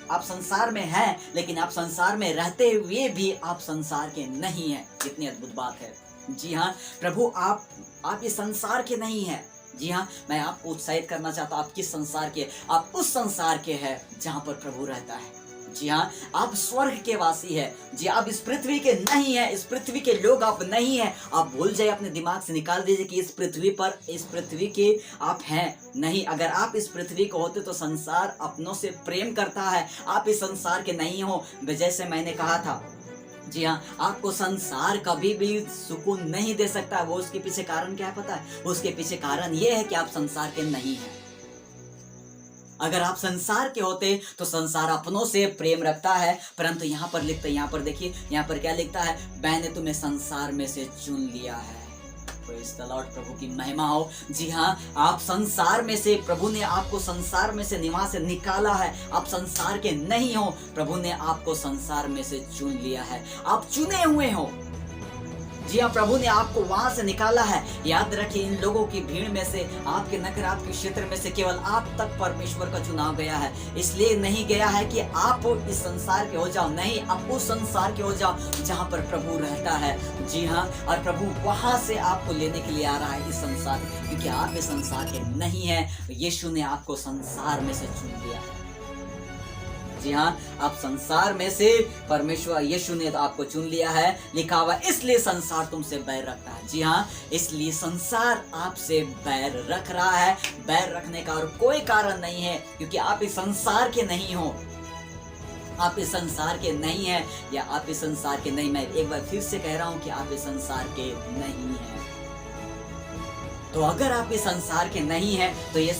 आप संसार में हैं, लेकिन आप संसार में रहते हुए भी आप संसार के नहीं हैं। कितनी अद्भुत बात है। जी हाँ, प्रभु आप इस संसार के नहीं हैं। जी हाँ, मैं आपको उत्साहित करना चाहता हूँ, आप किस संसार के? आप उस संसार के हैं जहाँ पर प्रभु रहता है। जी हाँ, आप स्वर्ग के वासी है। जी, आप इस पृथ्वी के नहीं है, इस पृथ्वी के लोग आप नहीं है। आप भूल जाइए, अपने दिमाग से निकाल दीजिए कि इस पृथ्वी के आप हैं नहीं। अगर आप इस पृथ्वी को होते तो संसार अपनों से प्रेम करता है। आप इस संसार के नहीं हो। जैसे मैंने कहा था, जी हाँ, आपको संसार कभी भी सुकून नहीं दे सकता। वो उसके पीछे कारण क्या है पता है? उसके पीछे कारण ये है कि आप संसार के नहीं हैं। अगर आप संसार के होते तो संसार अपनों से प्रेम रखता है, परंतु यहाँ पर लिखता है, यहाँ पर देखिए, यहाँ पर क्या लिखता है? मैंने तुम्हें संसार में से चुन लिया है। प्रेज़ द लॉर्ड, प्रभु की महिमा हो। जी हाँ, आप संसार में से, प्रभु ने आपको संसार में से निवास से निकाला है। आप संसार के नहीं हो, प्रभु ने आपको संसार में से चुन लिया है। आप चुने हुए हो। जी हाँ, प्रभु ने आपको वहां से निकाला है। याद रखिए, इन लोगों की भीड़ में से, आपके नगर, आपके क्षेत्र में से केवल आप तक परमेश्वर का चुनाव गया है। इसलिए नहीं गया है कि आप इस संसार के हो जाओ, नहीं, आप उस संसार के हो जाओ जहाँ पर प्रभु रहता है। जी हाँ, और प्रभु वहां से आपको लेने के लिए आ रहा है इस संसार, क्योंकि आप इस संसार के नहीं है। यीशु ने आपको संसार में से चुन लिया है। जी हाँ, आप संसार में से, परमेश्वर यीशु ने तो आपको चुन लिया है। लिखा हुआ, इसलिए संसार तुमसे बैर रखता है। जी हाँ, इसलिए संसार आपसे बैर रख रहा है। बैर रखने का और कोई कारण नहीं है, क्योंकि आप इस संसार के नहीं हो। आप इस संसार के नहीं है, या आप इस संसार के नहीं। मैं एक बार फिर से कह रहा हूँ कि आप इस संसार के नहीं है। तो अगर आप इस संसार के नहीं हैं, तो ये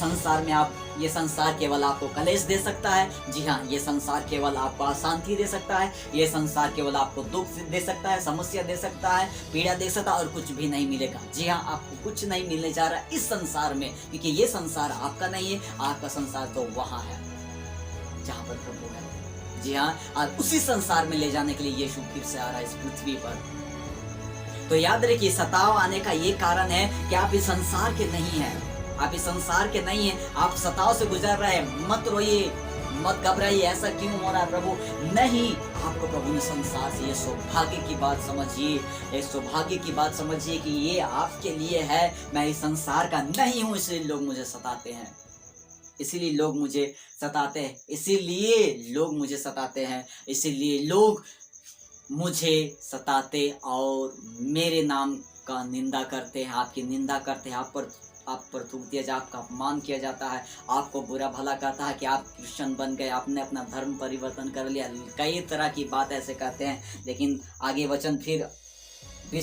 संसार केवल आपको कलेश दे सकता है। जी हाँ, ये संसार केवल आपको अशांति दे सकता है। ये संसार केवल आपको दुख दे सकता है, समस्या दे सकता है, पीड़ा दे सकता है, और कुछ भी नहीं मिलेगा। जी हाँ, आपको कुछ नहीं मिलने जा रहा है इस संसार में, क्योंकि ये संसार आपका नहीं है। आपका संसार तो वहाँ है जहाँ पर प्रभु है। जी हाँ, और उसी संसार में ले जाने के लिए यीशु फिर से आ रहा है इस पृथ्वी पर। तो याद रखिए, सताव आने का ये कारण है कि आप इस संसार के नहीं हैं। आप इस संसार के नहीं हैं। आप सताव से गुजर रहे हैं। मत रोइए, मत घबराइए, ऐसा क्यों हो रहा है प्रभु? नहीं, आपको प्रभु ने संसार से, ये सौभाग्य की बात समझिए, ये सौभाग्य की बात समझिए कि ये आपके लिए है। मैं इस संसार का नहीं हूँ, इसलिए लोग मुझे सताते हैं, इसीलिए लोग मुझे सताते हैं, इसीलिए लोग मुझे सताते हैं, इसीलिए लोग मुझे सताते और मेरे नाम का निंदा करते हैं, आपकी निंदा करते हैं, आप पर थूक दिया जाए, आपका अपमान किया जाता है, आपको बुरा भला कहता है कि आप क्रिश्चियन बन गए, आपने अपना धर्म परिवर्तन कर लिया। कई तरह की बात ऐसे कहते हैं। लेकिन आगे वचन फिर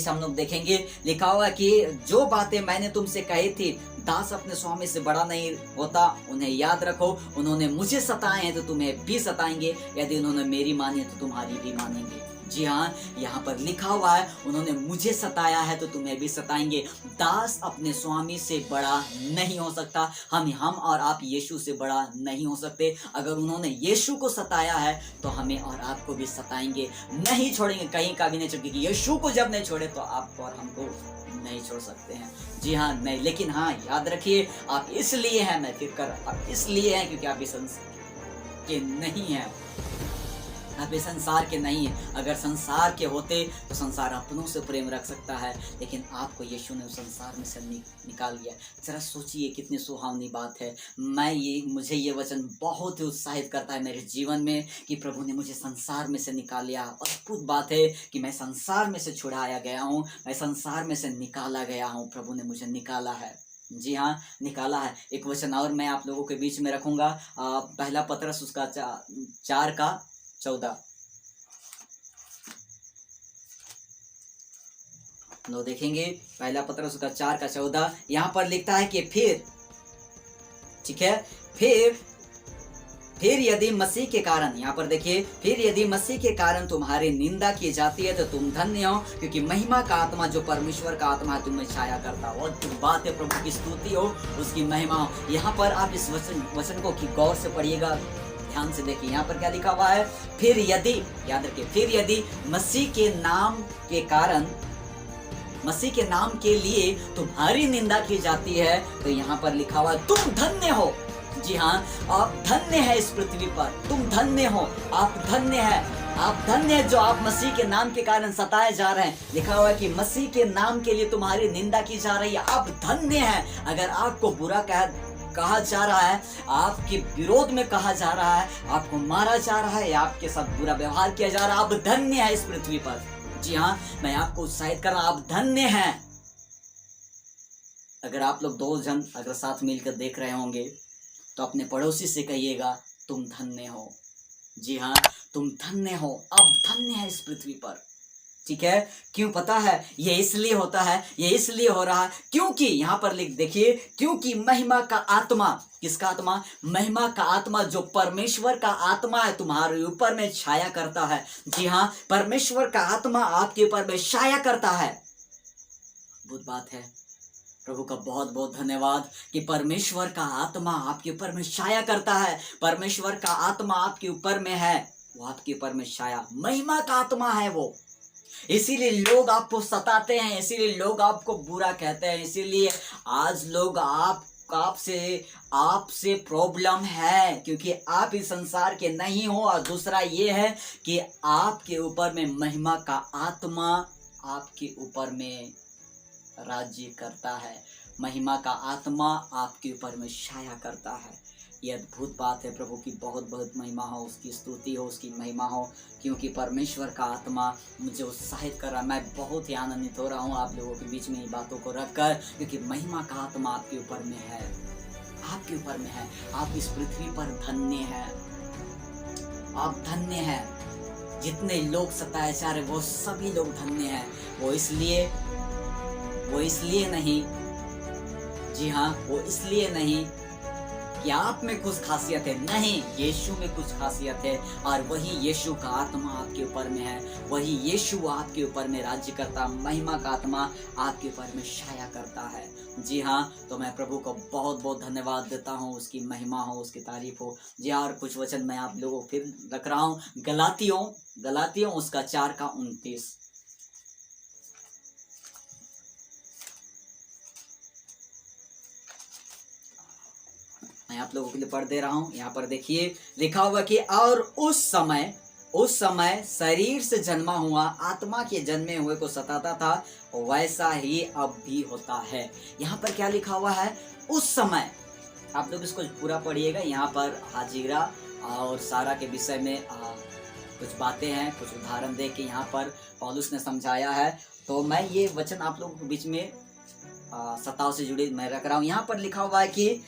हम लोग देखेंगे, लिखा हुआ कि जो बातें मैंने तुमसे कही थी, दास अपने स्वामी से बड़ा नहीं होता, उन्हें याद रखो। उन्होंने मुझे सताए हैं तो तुम्हें भी सताएंगे, यदि उन्होंने मेरी मानी है तो तुम्हारी भी मानेंगे। जी हाँ, यहाँ पर लिखा हुआ है, उन्होंने मुझे सताया है तो तुम्हें भी सताएंगे। दास अपने स्वामी से बड़ा नहीं हो सकता। हम और आप यीशु से बड़ा नहीं हो सकते। अगर उन्होंने यीशु को सताया है तो हमें और आपको भी सताएंगे, नहीं छोड़ेंगे, कहीं का भी नहीं छोड़ेंगे। यीशु को जब नहीं छोड़े तो आपको और हमको नहीं छोड़ सकते हैं। जी हाँ, नहीं, लेकिन हाँ, याद रखिए, आप इसलिए हैं, मैं फिर कर, आप इसलिए हैं क्योंकि आप इस संसार के नहीं हैं। आप इस संसार के नहीं हैं। अगर संसार के होते तो संसार अपनों से प्रेम रख सकता है, लेकिन आपको यीशु ने उस संसार में से निकाल दिया। जरा सोचिए, कितनी सुहावनी बात है। मुझे ये वचन बहुत ही उत्साहित करता है मेरे जीवन में कि प्रभु ने मुझे संसार में से निकाल लिया। अद्भुत बात है कि मैं संसार में से छुड़ाया गया हूँ, मैं संसार में से निकाला गया हूँ। प्रभु ने मुझे निकाला है। जी हाँ, निकाला है। एक वचन और मैं आप लोगों के बीच में रखूंगा, पहला पतरस उसका 4:14 लो देखेंगे। पहला पतरस उसका 4:14 यहाँ पर लिखता है कि फिर, ठीक है, फिर फिर यदि मसीह के कारण, यहाँ पर देखिए, फिर यदि मसीह के कारण तुम्हारी निंदा की जाती है तो तुम धन्य हो, क्योंकि महिमा का आत्मा जो परमेश्वर का आत्मा है तुम्हें छाया करता हो। और जो बात है, प्रभु की स्तुति हो, उसकी महिमा हो। यहाँ पर आप इस वचन को की गौर से पढ़िएगा, ध्यान से देखिए। यहाँ पर क्या लिखा हुआ है? फिर यदि, याद रखिए, फिर यदि मसीह के नाम के कारण, मसीह के नाम के लिए तुम्हारी निंदा की जाती है तो यहाँ पर लिखा हुआ है तुम धन्य हो। जी हाँ, आप धन्य है इस पृथ्वी पर, तुम धन्य हो, आप धन्य है, आप धन्य है जो आप मसीह के नाम के कारण सताए जा रहे हैं। लिखा हुआ है कि मसीह के नाम के लिए तुम्हारी निंदा की जा रही है, आप धन्य हैं। अगर आपको बुरा कहा जा रहा है, आपके विरोध में कहा जा रहा है, आपको मारा जा रहा है या आपके साथ बुरा व्यवहार किया जा रहा है, आप धन्य है इस पृथ्वी पर। जी हाँ, मैं आपको उत्साहित कर रहा हूं, आप धन्य हैं। अगर आप लोग दो जन अगर साथ मिलकर देख रहे होंगे तो अपने पड़ोसी से कहिएगा तुम धन्य हो। जी हाँ, तुम धन्य हो, अब धन्य है इस पृथ्वी पर। ठीक है, क्यों पता है? ये इसलिए होता है, ये इसलिए हो रहा है क्योंकि यहाँ पर लिख देखिए, क्योंकि महिमा का आत्मा, किसका आत्मा? महिमा का आत्मा जो परमेश्वर का आत्मा है तुम्हारे ऊपर में छाया करता है। जी हाँ, परमेश्वर का आत्मा आपके ऊपर में छाया करता है। बहुत बात है, प्रभु का बहुत बहुत धन्यवाद कि परमेश्वर का आत्मा आपके ऊपर में छाया करता है। परमेश्वर का आत्मा आपके ऊपर में है, वो आपके ऊपर में छाया, महिमा का आत्मा है वो। इसीलिए लोग आपको सताते हैं, इसीलिए लोग आपको बुरा कहते हैं, इसीलिए आज लोग आपसे प्रॉब्लम है क्योंकि आप इस संसार के नहीं हो। और दूसरा ये है कि आपके ऊपर में महिमा का आत्मा आपके ऊपर में राज्य करता है, महिमा का आत्मा आपके ऊपर में छाया करता है। ये अद्भुत बात है। प्रभु की बहुत बहुत महिमा हो, उसकी स्तुति हो, उसकी महिमा हो, क्योंकि परमेश्वर का आत्मा मुझे उत्साहित कर रहा है। मैं बहुत ही आनंदित हो रहा हूँ आप लोगों के बीच में ये बातों को रखकर, क्योंकि महिमा का आत्मा आपके ऊपर में है, आपके ऊपर में है। आप इस पृथ्वी पर धन्य हैं, आप धन्य हैं। जितने लोग सताए जा रहे वो सभी लोग धन्य हैं। वो इसलिए नहीं, जी हाँ, वो इसलिए नहीं कि आप में कुछ खासियत है, नहीं, यीशु में कुछ खासियत है। और वही यीशु का आत्मा आपके ऊपर में है, वही यीशु आपके ऊपर में राज्य करता, महिमा का आत्मा आपके ऊपर में छाया करता है। जी हाँ, तो मैं प्रभु को बहुत बहुत धन्यवाद देता हूँ, उसकी महिमा हो, उसकी तारीफ हो। जी हाँ, और कुछ वचन मैं आप लोगों को फिर रख रहा हूँ, गलातियों उसका 4:29। मैं आप लोगों के लिए पढ़ दे रहा हूं। यहाँ पर देखिए, लिखा हुआ कि और उस समय शरीर से जन्मा हुआ आत्मा के जन्मे हुए को सताता था, वैसा ही अब भी होता है। यहाँ पर क्या लिखा हुआ है? उस समय। आप लोग इसको पूरा पढ़िएगा। यहाँ पर हाजिरा और सारा के विषय में कुछ बातें हैं, कुछ उदाहरण दे के यहाँ पर पौलुस ने समझाया है। तो मैं ये वचन आप लोगों के बीच में सताव से जुड़े मैं रख रहा हूँ। यहाँ पर लिखा हुआ है कि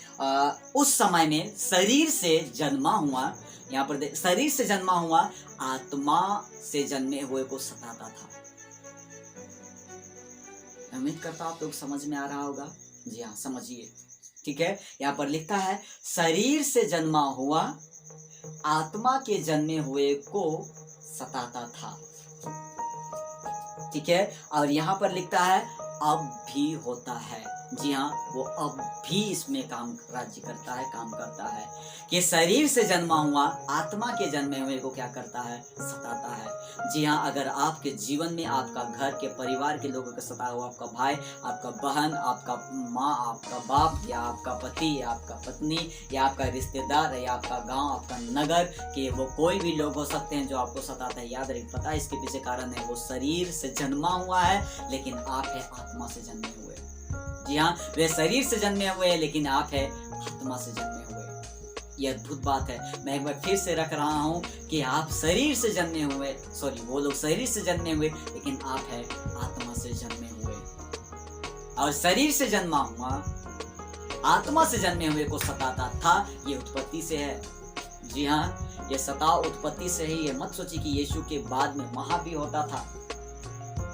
उस समय में शरीर से जन्मा हुआ, यहाँ पर शरीर से जन्मा हुआ आत्मा से जन्मे हुए को सताता था। उम्मीद करता हूं आप लोग समझ में आ रहा होगा। जी हाँ, समझिए। ठीक है, यहाँ पर लिखता है शरीर से जन्मा हुआ आत्मा के जन्मे हुए को सताता था। ठीक है, और यहाँ पर लिखता है अब भी होता है। जी हाँ, वो अब भी इसमें राज्य करता है, काम करता है कि शरीर से जन्मा हुआ आत्मा के जन्मे हुए को क्या करता है? सताता है। जी हाँ, अगर आपके जीवन में आपका घर के परिवार के लोगों को सताया हुआ, आपका भाई, आपका बहन, आपका माँ, आपका बाप, या आपका पति, या आपका पत्नी, या आपका रिश्तेदार, या आपका गांव, आपका नगर, कि वो कोई भी लोग हो सकते हैं जो आपको सताते हैं, याद रखिए, पता है इसके पीछे कारण है, वो शरीर से जन्मा हुआ है लेकिन आप है आत्मा से जन्मे हुए। जी हाँ, वे शरीर से जन्मे हुए हैं लेकिन आप है आत्मा से जन्मे हुए। ये अद्भुत बात है। मैं एक बार फिर से रख रहा हूँ कि आप शरीर से जन्मे हुए, वो लोग शरीर से जन्मे हुए लेकिन आप है आत्मा से जन्मे हुए। और शरीर से जन्मा हुआ आत्मा से जन्मे हुए को सताता था, ये उत्पत्ति से है। जी हाँ, ये सताव उत्पत्ति से ही। ये मत सोचिए कि यीशु के बाद में वहां भी होता था।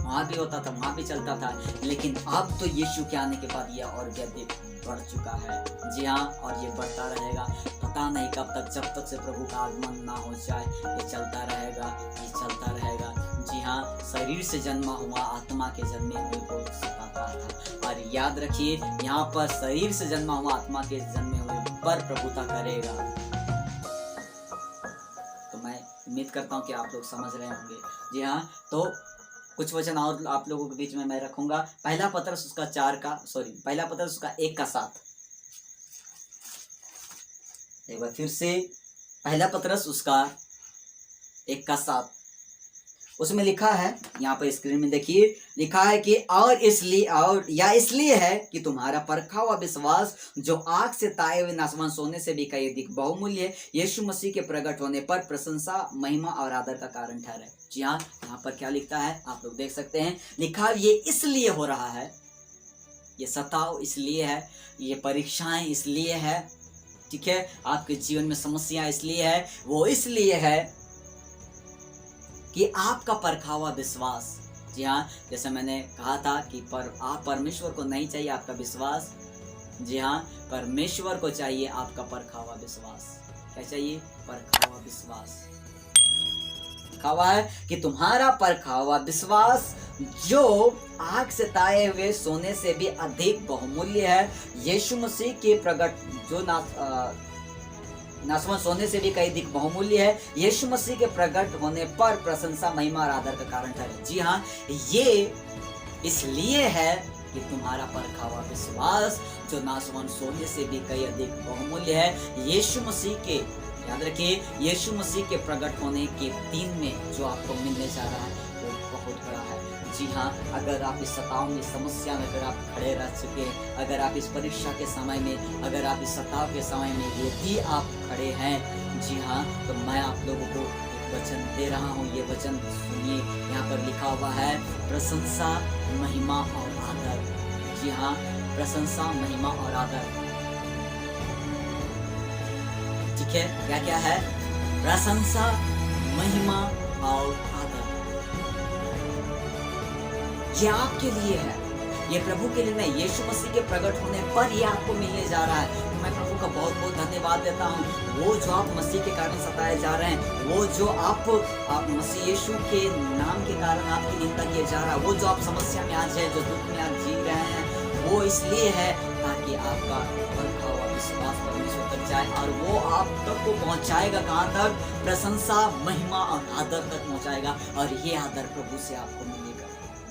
वहाँ भी होता था, वहाँ भी चलता था, लेकिन अब तो यीशु के आने के बाद ये और भी अधिक बढ़ चुका है। जी हाँ, और ये बढ़ता रहेगा। पता नहीं कब तक, जब तक से प्रभु का आगमन ना हो जाए ये चलता रहेगा, ये चलता रहेगा। जी हाँ, शरीर से जन्मा हुआ आत्मा के जन्मे हुए को सताता था। और याद रखिए, यहाँ पर शरीर से जन्मा हुआ आत्मा के जन्मे हुए पर प्रभुता करेगा। तो मैं उम्मीद करता हूँ कि आप लोग समझ रहे होंगे। जी हाँ, तो कुछ वचन और आप लोगों के बीच में मैं रखूंगा। पहला पत्रस उसका 1:7। एक बार फिर से, पहला पत्रस उसका 1:7, उसमें लिखा है, यहाँ पर स्क्रीन में देखिए, लिखा है कि इसलिए है कि तुम्हारा परखा हुआ विश्वास जो आग से ताए हुए नाशवान सोने से भी कहीं अधिक बहुमूल्य है, यीशु मसीह के प्रकट होने पर प्रशंसा, महिमा और आदर का कारण ठहरे। जी हाँ, यहाँ पर क्या लिखता है आप लोग देख सकते हैं। लिखा ये इसलिए हो रहा है, ये सताव इसलिए है, ये परीक्षाएं इसलिए है, ठीक है, आपके जीवन में समस्या इसलिए है, वो इसलिए है कि आपका परखा हुआ विश्वास। जी हाँ, जैसे मैंने कहा था कि आप परमेश्वर को नहीं चाहिए आपका विश्वास। जी हाँ, परमेश्वर को चाहिए आपका परखा हुआ विश्वास। क्या चाहिए? परखा हुआ विश्वास। लिखा हुआ है कि तुम्हारा परखा हुआ विश्वास जो आग से ताए हुए सोने से भी अधिक बहुमूल्य है, यीशु मसीह के प्रकट जो नाशवान सोने से भी कहीं अधिक बहुमूल्य है, यीशु मसीह के प्रकट होने पर प्रशंसा, महिमा और आदर का कारण ठहरे। जी हाँ, ये इसलिए है कि तुम्हारा परखा हुआ विश्वास जो नाशवान सोने से भी कहीं अधिक बहुमूल्य है, यीशु मसीह के, याद रखिए, यीशु मसीह के प्रकट होने के दिन में जो आपको मिलने जा रहा है वो बहुत बड़ा है। जी हाँ, अगर आप इस सताव में, समस्या में अगर आप खड़े रह चुके हैं, अगर आप इस परीक्षा के समय में, अगर आप इस सताव के समय में यदि आप खड़े हैं, जी हाँ, तो मैं आप लोगों को एक वचन दे रहा हूँ। ये वचन सुनिए, यहाँ पर लिखा हुआ है प्रशंसा, महिमा और आदर। जी हाँ, प्रशंसा, महिमा और आदर। ठीक है, क्या क्या है? प्रशंसा, महिमा और आदर। ये आपके लिए है, ये प्रभु के लिए नहीं, यीशु मसीह के प्रकट होने पर ये आपको मिलने जा रहा है। तो मैं प्रभु का बहुत बहुत धन्यवाद देता हूँ। वो जो आप मसीह के कारण सताए जा रहे हैं, वो जो आप मसीह यीशु के नाम के कारण आपकी निंदा किए जा रहा है, वो जो आप समस्या में आज है, जो दुख में आज जी रहे हैं, वो इसलिए है ताकि आपका परखा हुआ विश्वास परमेश्वर तक जाए, और वो आप तक को पहुंचाएगा। कहाँ तक? प्रशंसा, महिमा और आदर तक पहुंचाएगा, और ये आदर प्रभु से आपको मिलेगा।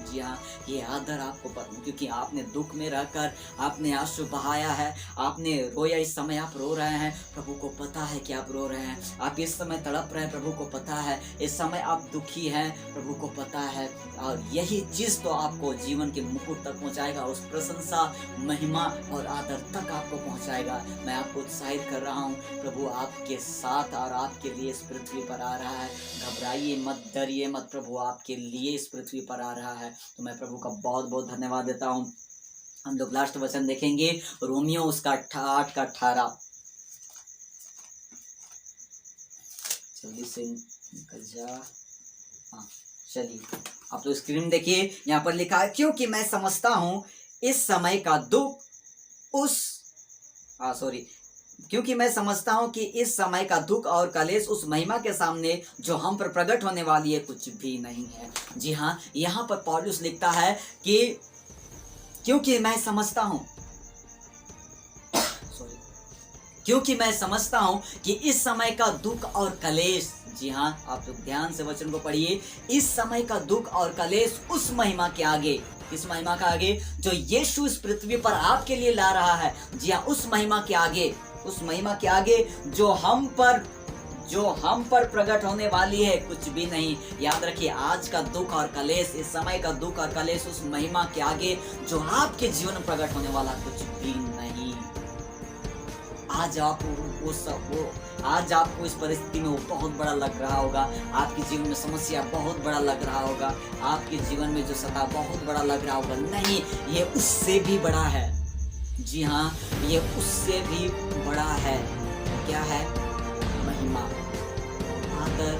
जी हाँ, ये आदर आपको क्योंकि आपने दुख में रहकर आपने आंसू बहाया है, आपने रोया। इस समय आप रो रहे हैं, प्रभु को पता है कि आप रो रहे हैं। आप इस समय तड़प रहे हैं, प्रभु को पता है। इस समय आप दुखी हैं, प्रभु को पता है। और यही चीज तो आपको जीवन के मुकुट तक पहुंचाएगा, उस प्रशंसा, महिमा और आदर तक आपको पहुंचाएगा। मैं आपको उत्साहित कर रहा हूँ, प्रभु आपके साथ और आपके लिए इस पृथ्वी पर आ रहा है। घबराइए मत, डरिए मत, प्रभु आपके लिए इस पृथ्वी पर आ रहा है। तो मैं प्रभु का बहुत बहुत धन्यवाद देता हूँ। हम लोग लास्ट वचन देखेंगे, रोमियो उसका 8:18। जल्दी से निकल जा। हाँ, चलिए आप तो स्क्रीन देखिए, यहाँ पर लिखा है, क्योंकि मैं समझता हूँ इस समय का दुख क्योंकि मैं समझता हूँ कि इस समय का दुख और कलेश उस महिमा के सामने जो हम पर प्रकट होने वाली है कुछ भी नहीं है। जी हाँ, यहाँ पर पौलुस लिखता है कि क्योंकि मैं समझता हूँ कि इस समय का दुख और कलेश, जी हाँ, आप लोग ध्यान से वचन को पढ़िए, इस समय का दुख और कलेश उस महिमा के आगे, किस महिमा का आगे? जो यीशु इस पृथ्वी पर आपके लिए ला रहा है। जी हाँ, उस महिमा के आगे, उस महिमा के आगे जो हम पर प्रकट होने वाली है कुछ भी नहीं। याद रखिए, आज का दुख और कलेश, इस समय का दुख और कलेश उस महिमा के आगे जो आपके जीवन में प्रकट होने वाला कुछ भी नहीं। आज आपको इस परिस्थिति में वो बहुत बड़ा लग रहा होगा, आपके जीवन में समस्या बहुत बड़ा लग रहा होगा, आपके जीवन में जो सता बहुत बड़ा लग रहा होगा। नहीं, ये उससे भी बड़ा है। जी हाँ, ये उससे भी बड़ा है। क्या है? महिमा, आदर,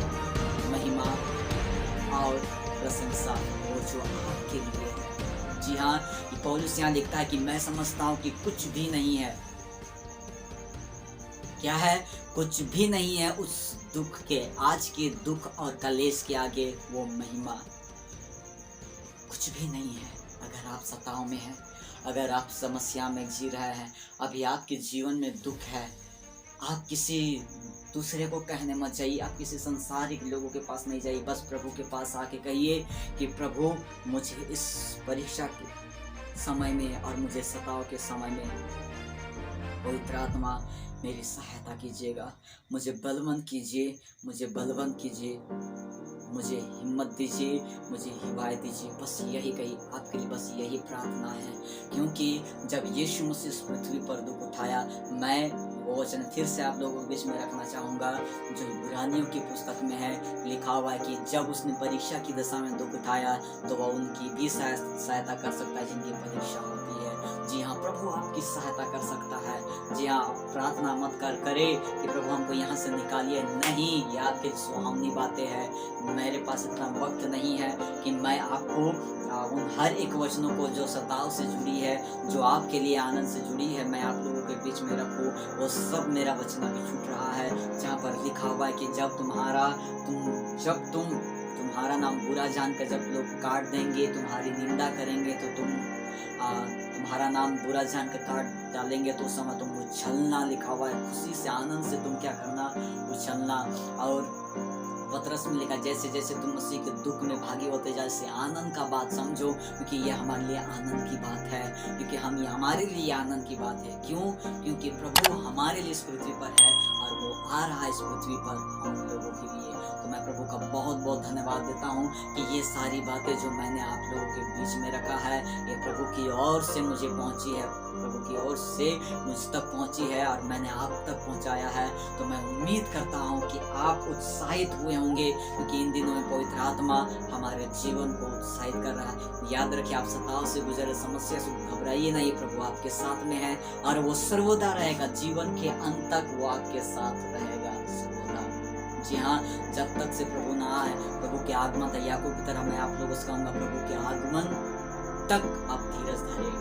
महिमा और प्रशंसा, वो जो आपके लिए है। जी हाँ, पौलुस यहाँ लिखता है कि मैं समझता हूँ कि कुछ भी नहीं है, क्या है, कुछ भी नहीं है उस दुख के, आज के दुख और कलेश के आगे वो महिमा कुछ भी नहीं है। अगर आप सताव में हैं, अगर आप समस्या में जी रहे हैं, अभी आपके जीवन में दुख है, आप किसी दूसरे को कहने मत जाइए, आप किसी संसारिक लोगों के पास नहीं जाइए, बस प्रभु के पास आके कहिए कि प्रभु मुझे इस परीक्षा के समय में और मुझे सताव के समय में पवित्र आत्मा मेरी सहायता कीजिएगा, मुझे बलवंत कीजिए, मुझे बलवंत कीजिए, मुझे हिम्मत दीजिए, मुझे हिदायत दीजिए। बस यही कही आपके लिए, बस यही प्रार्थना है। क्योंकि जब यीशु मसीह इस पृथ्वी पर दुख उठाया, मैं वो वचन फिर से आप लोगों के बीच में रखना चाहूँगा जो इब्रानियों की पुस्तक में है, लिखा हुआ है कि जब उसने परीक्षा की दशा में दुख उठाया तो वह उनकी भी सहायता कर सकता है जिनकी परीक्षा होती है। जी हाँ, प्रभु आपकी सहायता कर सकता है। जी हाँ, प्रार्थना मत करे कि प्रभु हमको यहाँ से निकालिए, नहीं, ये आपकी सुहावनी बातें हैं। मेरे पास इतना वक्त नहीं है कि मैं आपको उन हर एक वचनों को जो सताव से जुड़ी है, जो आपके लिए आनंद से जुड़ी है, मैं आप लोगों के बीच में रखूँ। वो सब मेरा वचन अभी छूट रहा है, जहाँ पर लिखा हुआ है कि जब तुम्हारा नाम बुरा जानकर जब लोग काट देंगे, तुम्हारी निंदा करेंगे, तो तुम्हारा नाम बुरा जानकर काट डालेंगे, तो उस समय तुम उछलना, लिखा हुआ है, खुशी से आनंद से तुम क्या करना, उछलना। और पतरस में लिखा, जैसे जैसे तुम मसीह के दुख में भागी होते जाए, इसे आनंद का बात समझो, क्योंकि ये हमारे लिए आनंद की बात है, क्योंकि हमारे लिए आनंद की बात है। क्यों? क्योंकि प्रभु हमारे लिए इस पृथ्वी पर है और वो आ रहा है इस पृथ्वी पर हम लोगों के लिए। तो मैं प्रभु का बहुत बहुत धन्यवाद देता हूँ कि ये सारी बातें जो मैंने आप लोगों के बीच में रखा है, ये प्रभु की ओर से मुझे पहुँची है, प्रभु की ओर से मुझ तक पहुँची है और मैंने आप तक पहुँचाया है। तो मैं उम्मीद करता हूँ कि आप उत्साहित हुए होंगे, क्योंकि इन दिनों में पवित्र आत्मा हमारे जीवन को उत्साहित कर रहा है। याद रखिए, आप सताव से गुजरे, समस्या से घबराइए नहीं, प्रभु आपके साथ में है और वो सर्वदा रहेगा, जीवन के अंत तक वो आपके साथ रहेगा सर्वदा। जी हाँ, जब तक से प्रभु ना आए, प्रभु के आगमन तक, याकूब की तरह मैं आप लोगों से कहूँगा, प्रभु के आगमन तक आप धीरज धरे।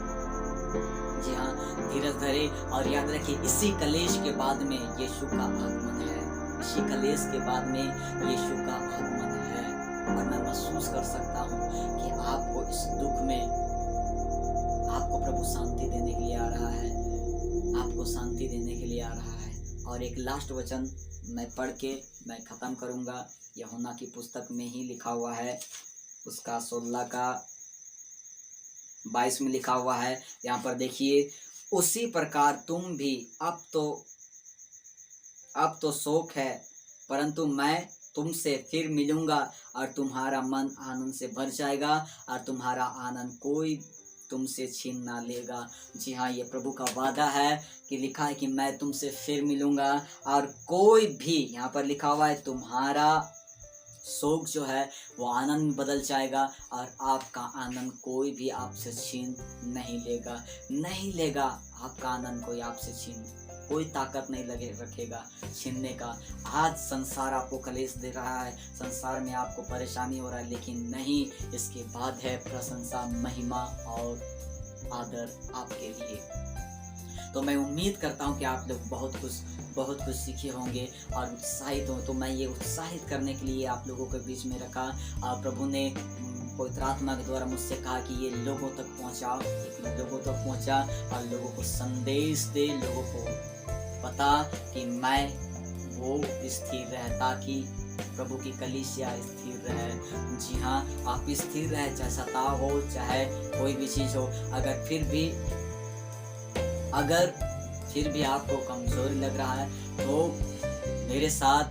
जी हाँ, धीरज धरे और याद रखिए, इसी कलेश के बाद में यीशु का आगमन है, इसी कलेश के बाद में यीशु का आगमन है। और मैं महसूस कर सकता हूँ कि आपको इस दुख में आपको प्रभु शांति देने के लिए आ रहा है, आपको शांति देने के लिए आ रहा है। और एक लास्ट वचन मैं पढ़ के मैं ख़त्म करूँगा। यूहन्ना की पुस्तक में ही लिखा हुआ है, उसका 16 का 22 में लिखा हुआ है। यहाँ पर देखिए, उसी प्रकार तुम भी, अब तो शोक है, परंतु मैं तुमसे फिर मिलूंगा और तुम्हारा मन आनंद से भर जाएगा और तुम्हारा आनंद कोई तुमसे छीन ना लेगा। जी हाँ, ये प्रभु का वादा है कि लिखा है कि मैं तुमसे फिर मिलूंगा और कोई भी, यहाँ पर लिखा हुआ है, तुम्हारा शोक जो है वो आनंद में बदल जाएगा और आपका आनंद कोई भी आपसे छीन नहीं लेगा। आपका आनंद कोई आपसे कोई ताकत नहीं रखेगा छीनने का। आज संसार आपको कलेश दे रहा है, संसार में आपको परेशानी हो रहा है, लेकिन नहीं, इसके बाद है प्रशंसा, महिमा और आदर आपके लिए। तो मैं उम्मीद करता हूँ कि आप लोग बहुत कुछ सीखे होंगे और उत्साहित हो। तो मैं ये उत्साहित करने के लिए आप लोगों के बीच में रखा। प्रभु ने पवित्र आत्मा के द्वारा मुझसे कहा कि ये लोगों तक पहुँचाओ, लोगों तक पहुँचा और लोगों को संदेश दे, लोगों को पता कि मैं वो स्थिर रहे, ताकि प्रभु की कलीसिया स्थिर रहे। जी हाँ, आप स्थिर रहे, चाहे सताव हो, चाहे कोई भी चीज़ हो। अगर फिर भी आपको कमजोरी लग रहा है तो मेरे साथ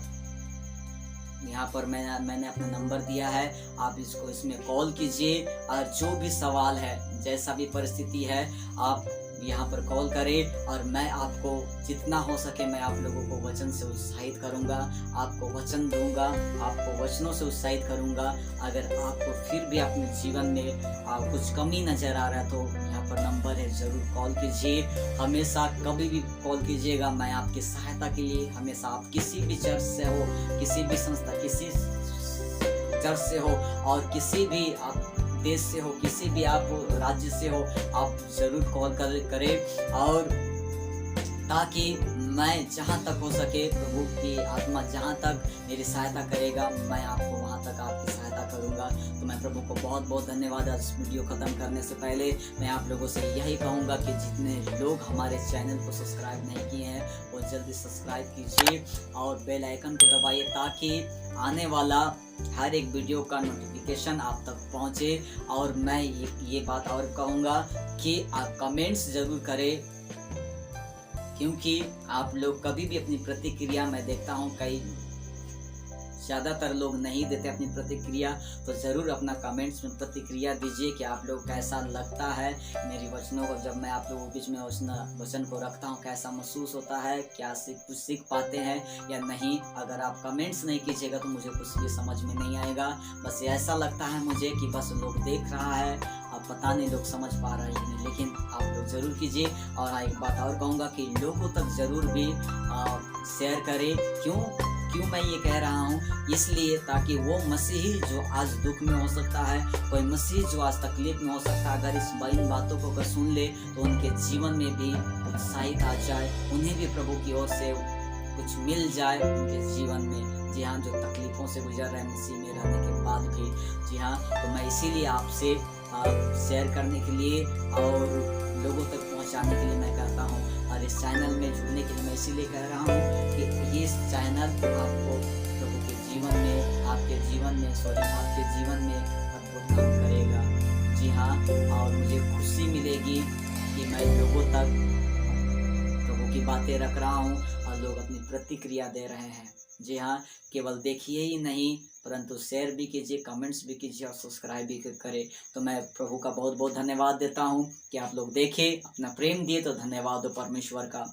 यहाँ पर मैंने अपना नंबर दिया है, आप इसमें कॉल कीजिए और जो भी सवाल है, जैसा भी परिस्थिति है, आप यहाँ पर कॉल करें और मैं आपको जितना हो सके मैं आप लोगों को वचन से उत्साहित करूँगा, आपको वचन दूंगा, आपको वचनों से उत्साहित करूँगा। अगर आपको फिर भी अपने जीवन में कुछ कमी नज़र आ रहा है तो यहाँ पर नंबर है, ज़रूर कॉल कीजिए। हमेशा कभी भी कॉल कीजिएगा, मैं आपकी सहायता के लिए हमेशा, आप किसी भी चर्च से हो, किसी भी संस्था, किसी चर्च से हो और किसी भी आप देश से हो, किसी भी आप राज्य से हो, आप ज़रूर कॉल करें और ताकि मैं जहाँ तक हो सके, प्रभु की आत्मा जहाँ तक मेरी सहायता करेगा, मैं आपको वहाँ तक आपकी सहायता करूँगा। तो मैं प्रभु को बहुत बहुत धन्यवाद। आज वीडियो ख़त्म करने से पहले मैं आप लोगों से यही कहूँगा कि जितने लोग हमारे चैनल को सब्सक्राइब नहीं किए हैं वो जल्दी सब्सक्राइब कीजिए और बेल आइकन को दबाइए ताकि आने वाला हर एक वीडियो का नोटिफिकेशन आप तक पहुँचे। और मैं ये बात और कहूँगा कि आप कमेंट्स ज़रूर करें, क्योंकि आप लोग कभी भी अपनी प्रतिक्रिया, मैं देखता हूँ कई ज़्यादातर लोग नहीं देते अपनी प्रतिक्रिया, तो ज़रूर अपना कमेंट्स में प्रतिक्रिया दीजिए कि आप लोग कैसा लगता है मेरी वचनों को, जब मैं आप लोगों के बीच में वचन को रखता हूँ कैसा महसूस होता है, क्या कुछ सीख पाते हैं या नहीं। अगर आप कमेंट्स नहीं कीजिएगा तो मुझे कुछ भी समझ में नहीं आएगा। बस ऐसा लगता है मुझे कि बस लोग देख रहा है, अब पता नहीं लोग समझ पा रहे हैं नहीं, लेकिन आप लोग ज़रूर कीजिए। और एक बात और कहूँगा कि लोगों तक ज़रूर भी शेयर करें। क्यों मैं ये कह रहा हूँ, इसलिए ताकि वो मसीही जो आज दुख में हो सकता है, कोई मसीही जो आज तकलीफ में हो सकता है, अगर इन बातों को अगर सुन ले तो उनके जीवन में भी उत्साहित आ जाए, उन्हें भी प्रभु की ओर से कुछ मिल जाए उनके जीवन में। जी हाँ, जो तकलीफ़ों से गुजर रहे हैं मसीह में रहने के बाद भी। जी हाँ, तो मैं इसीलिए आपसे शेयर करने के लिए और लोगों तक पहुंचाने के लिए मैं कहता हूं, और इस चैनल में जुड़ने के लिए मैं इसीलिए कह रहा हूं कि ये चैनल आपको प्रभु के जीवन में, आपके जीवन में अद्भुत काम करेगा। जी हाँ, और मुझे खुशी मिलेगी कि मैं लोगों तक प्रभु की बातें रख रहा हूँ और लोग अपनी प्रतिक्रिया दे रहे हैं। जी हाँ, केवल देखिए ही नहीं परंतु शेयर भी कीजिए, कमेंट्स भी कीजिए और सब्सक्राइब भी करें। तो मैं प्रभु का बहुत बहुत धन्यवाद देता हूँ कि आप लोग देखें, अपना प्रेम दिए, तो धन्यवाद हो परमेश्वर का।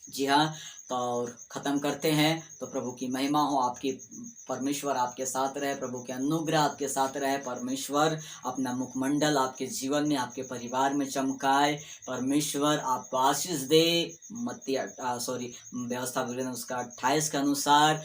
जी हाँ, तो और ख़त्म करते हैं। तो प्रभु की महिमा हो, आपकी परमेश्वर आपके साथ रहे, प्रभु के अनुग्रह आपके साथ रहे, परमेश्वर अपना मुखमंडल आपके जीवन में, आपके परिवार में चमकाए, परमेश्वर आपको आशीष दे। व्यवस्था उसका 28 के अनुसार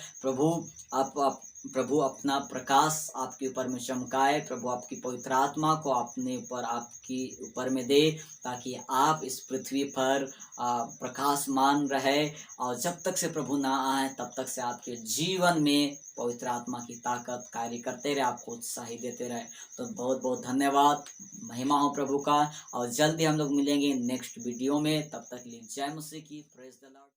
प्रभु अपना प्रकाश आपके ऊपर में चमकाए, प्रभु आपकी पवित्र आत्मा को आपकी ऊपर में दे, ताकि आप इस पृथ्वी पर प्रकाशमान रहे। और जब तक से प्रभु ना आए तब तक से आपके जीवन में पवित्र आत्मा की ताकत कार्य करते रहे, आपको उत्साही देते रहे। तो बहुत बहुत धन्यवाद, महिमा हो प्रभु का। और जल्दी हम लोग मिलेंगे नेक्स्ट वीडियो में, तब तक के लिए जय मसीह की, प्रेज द लॉर्ड।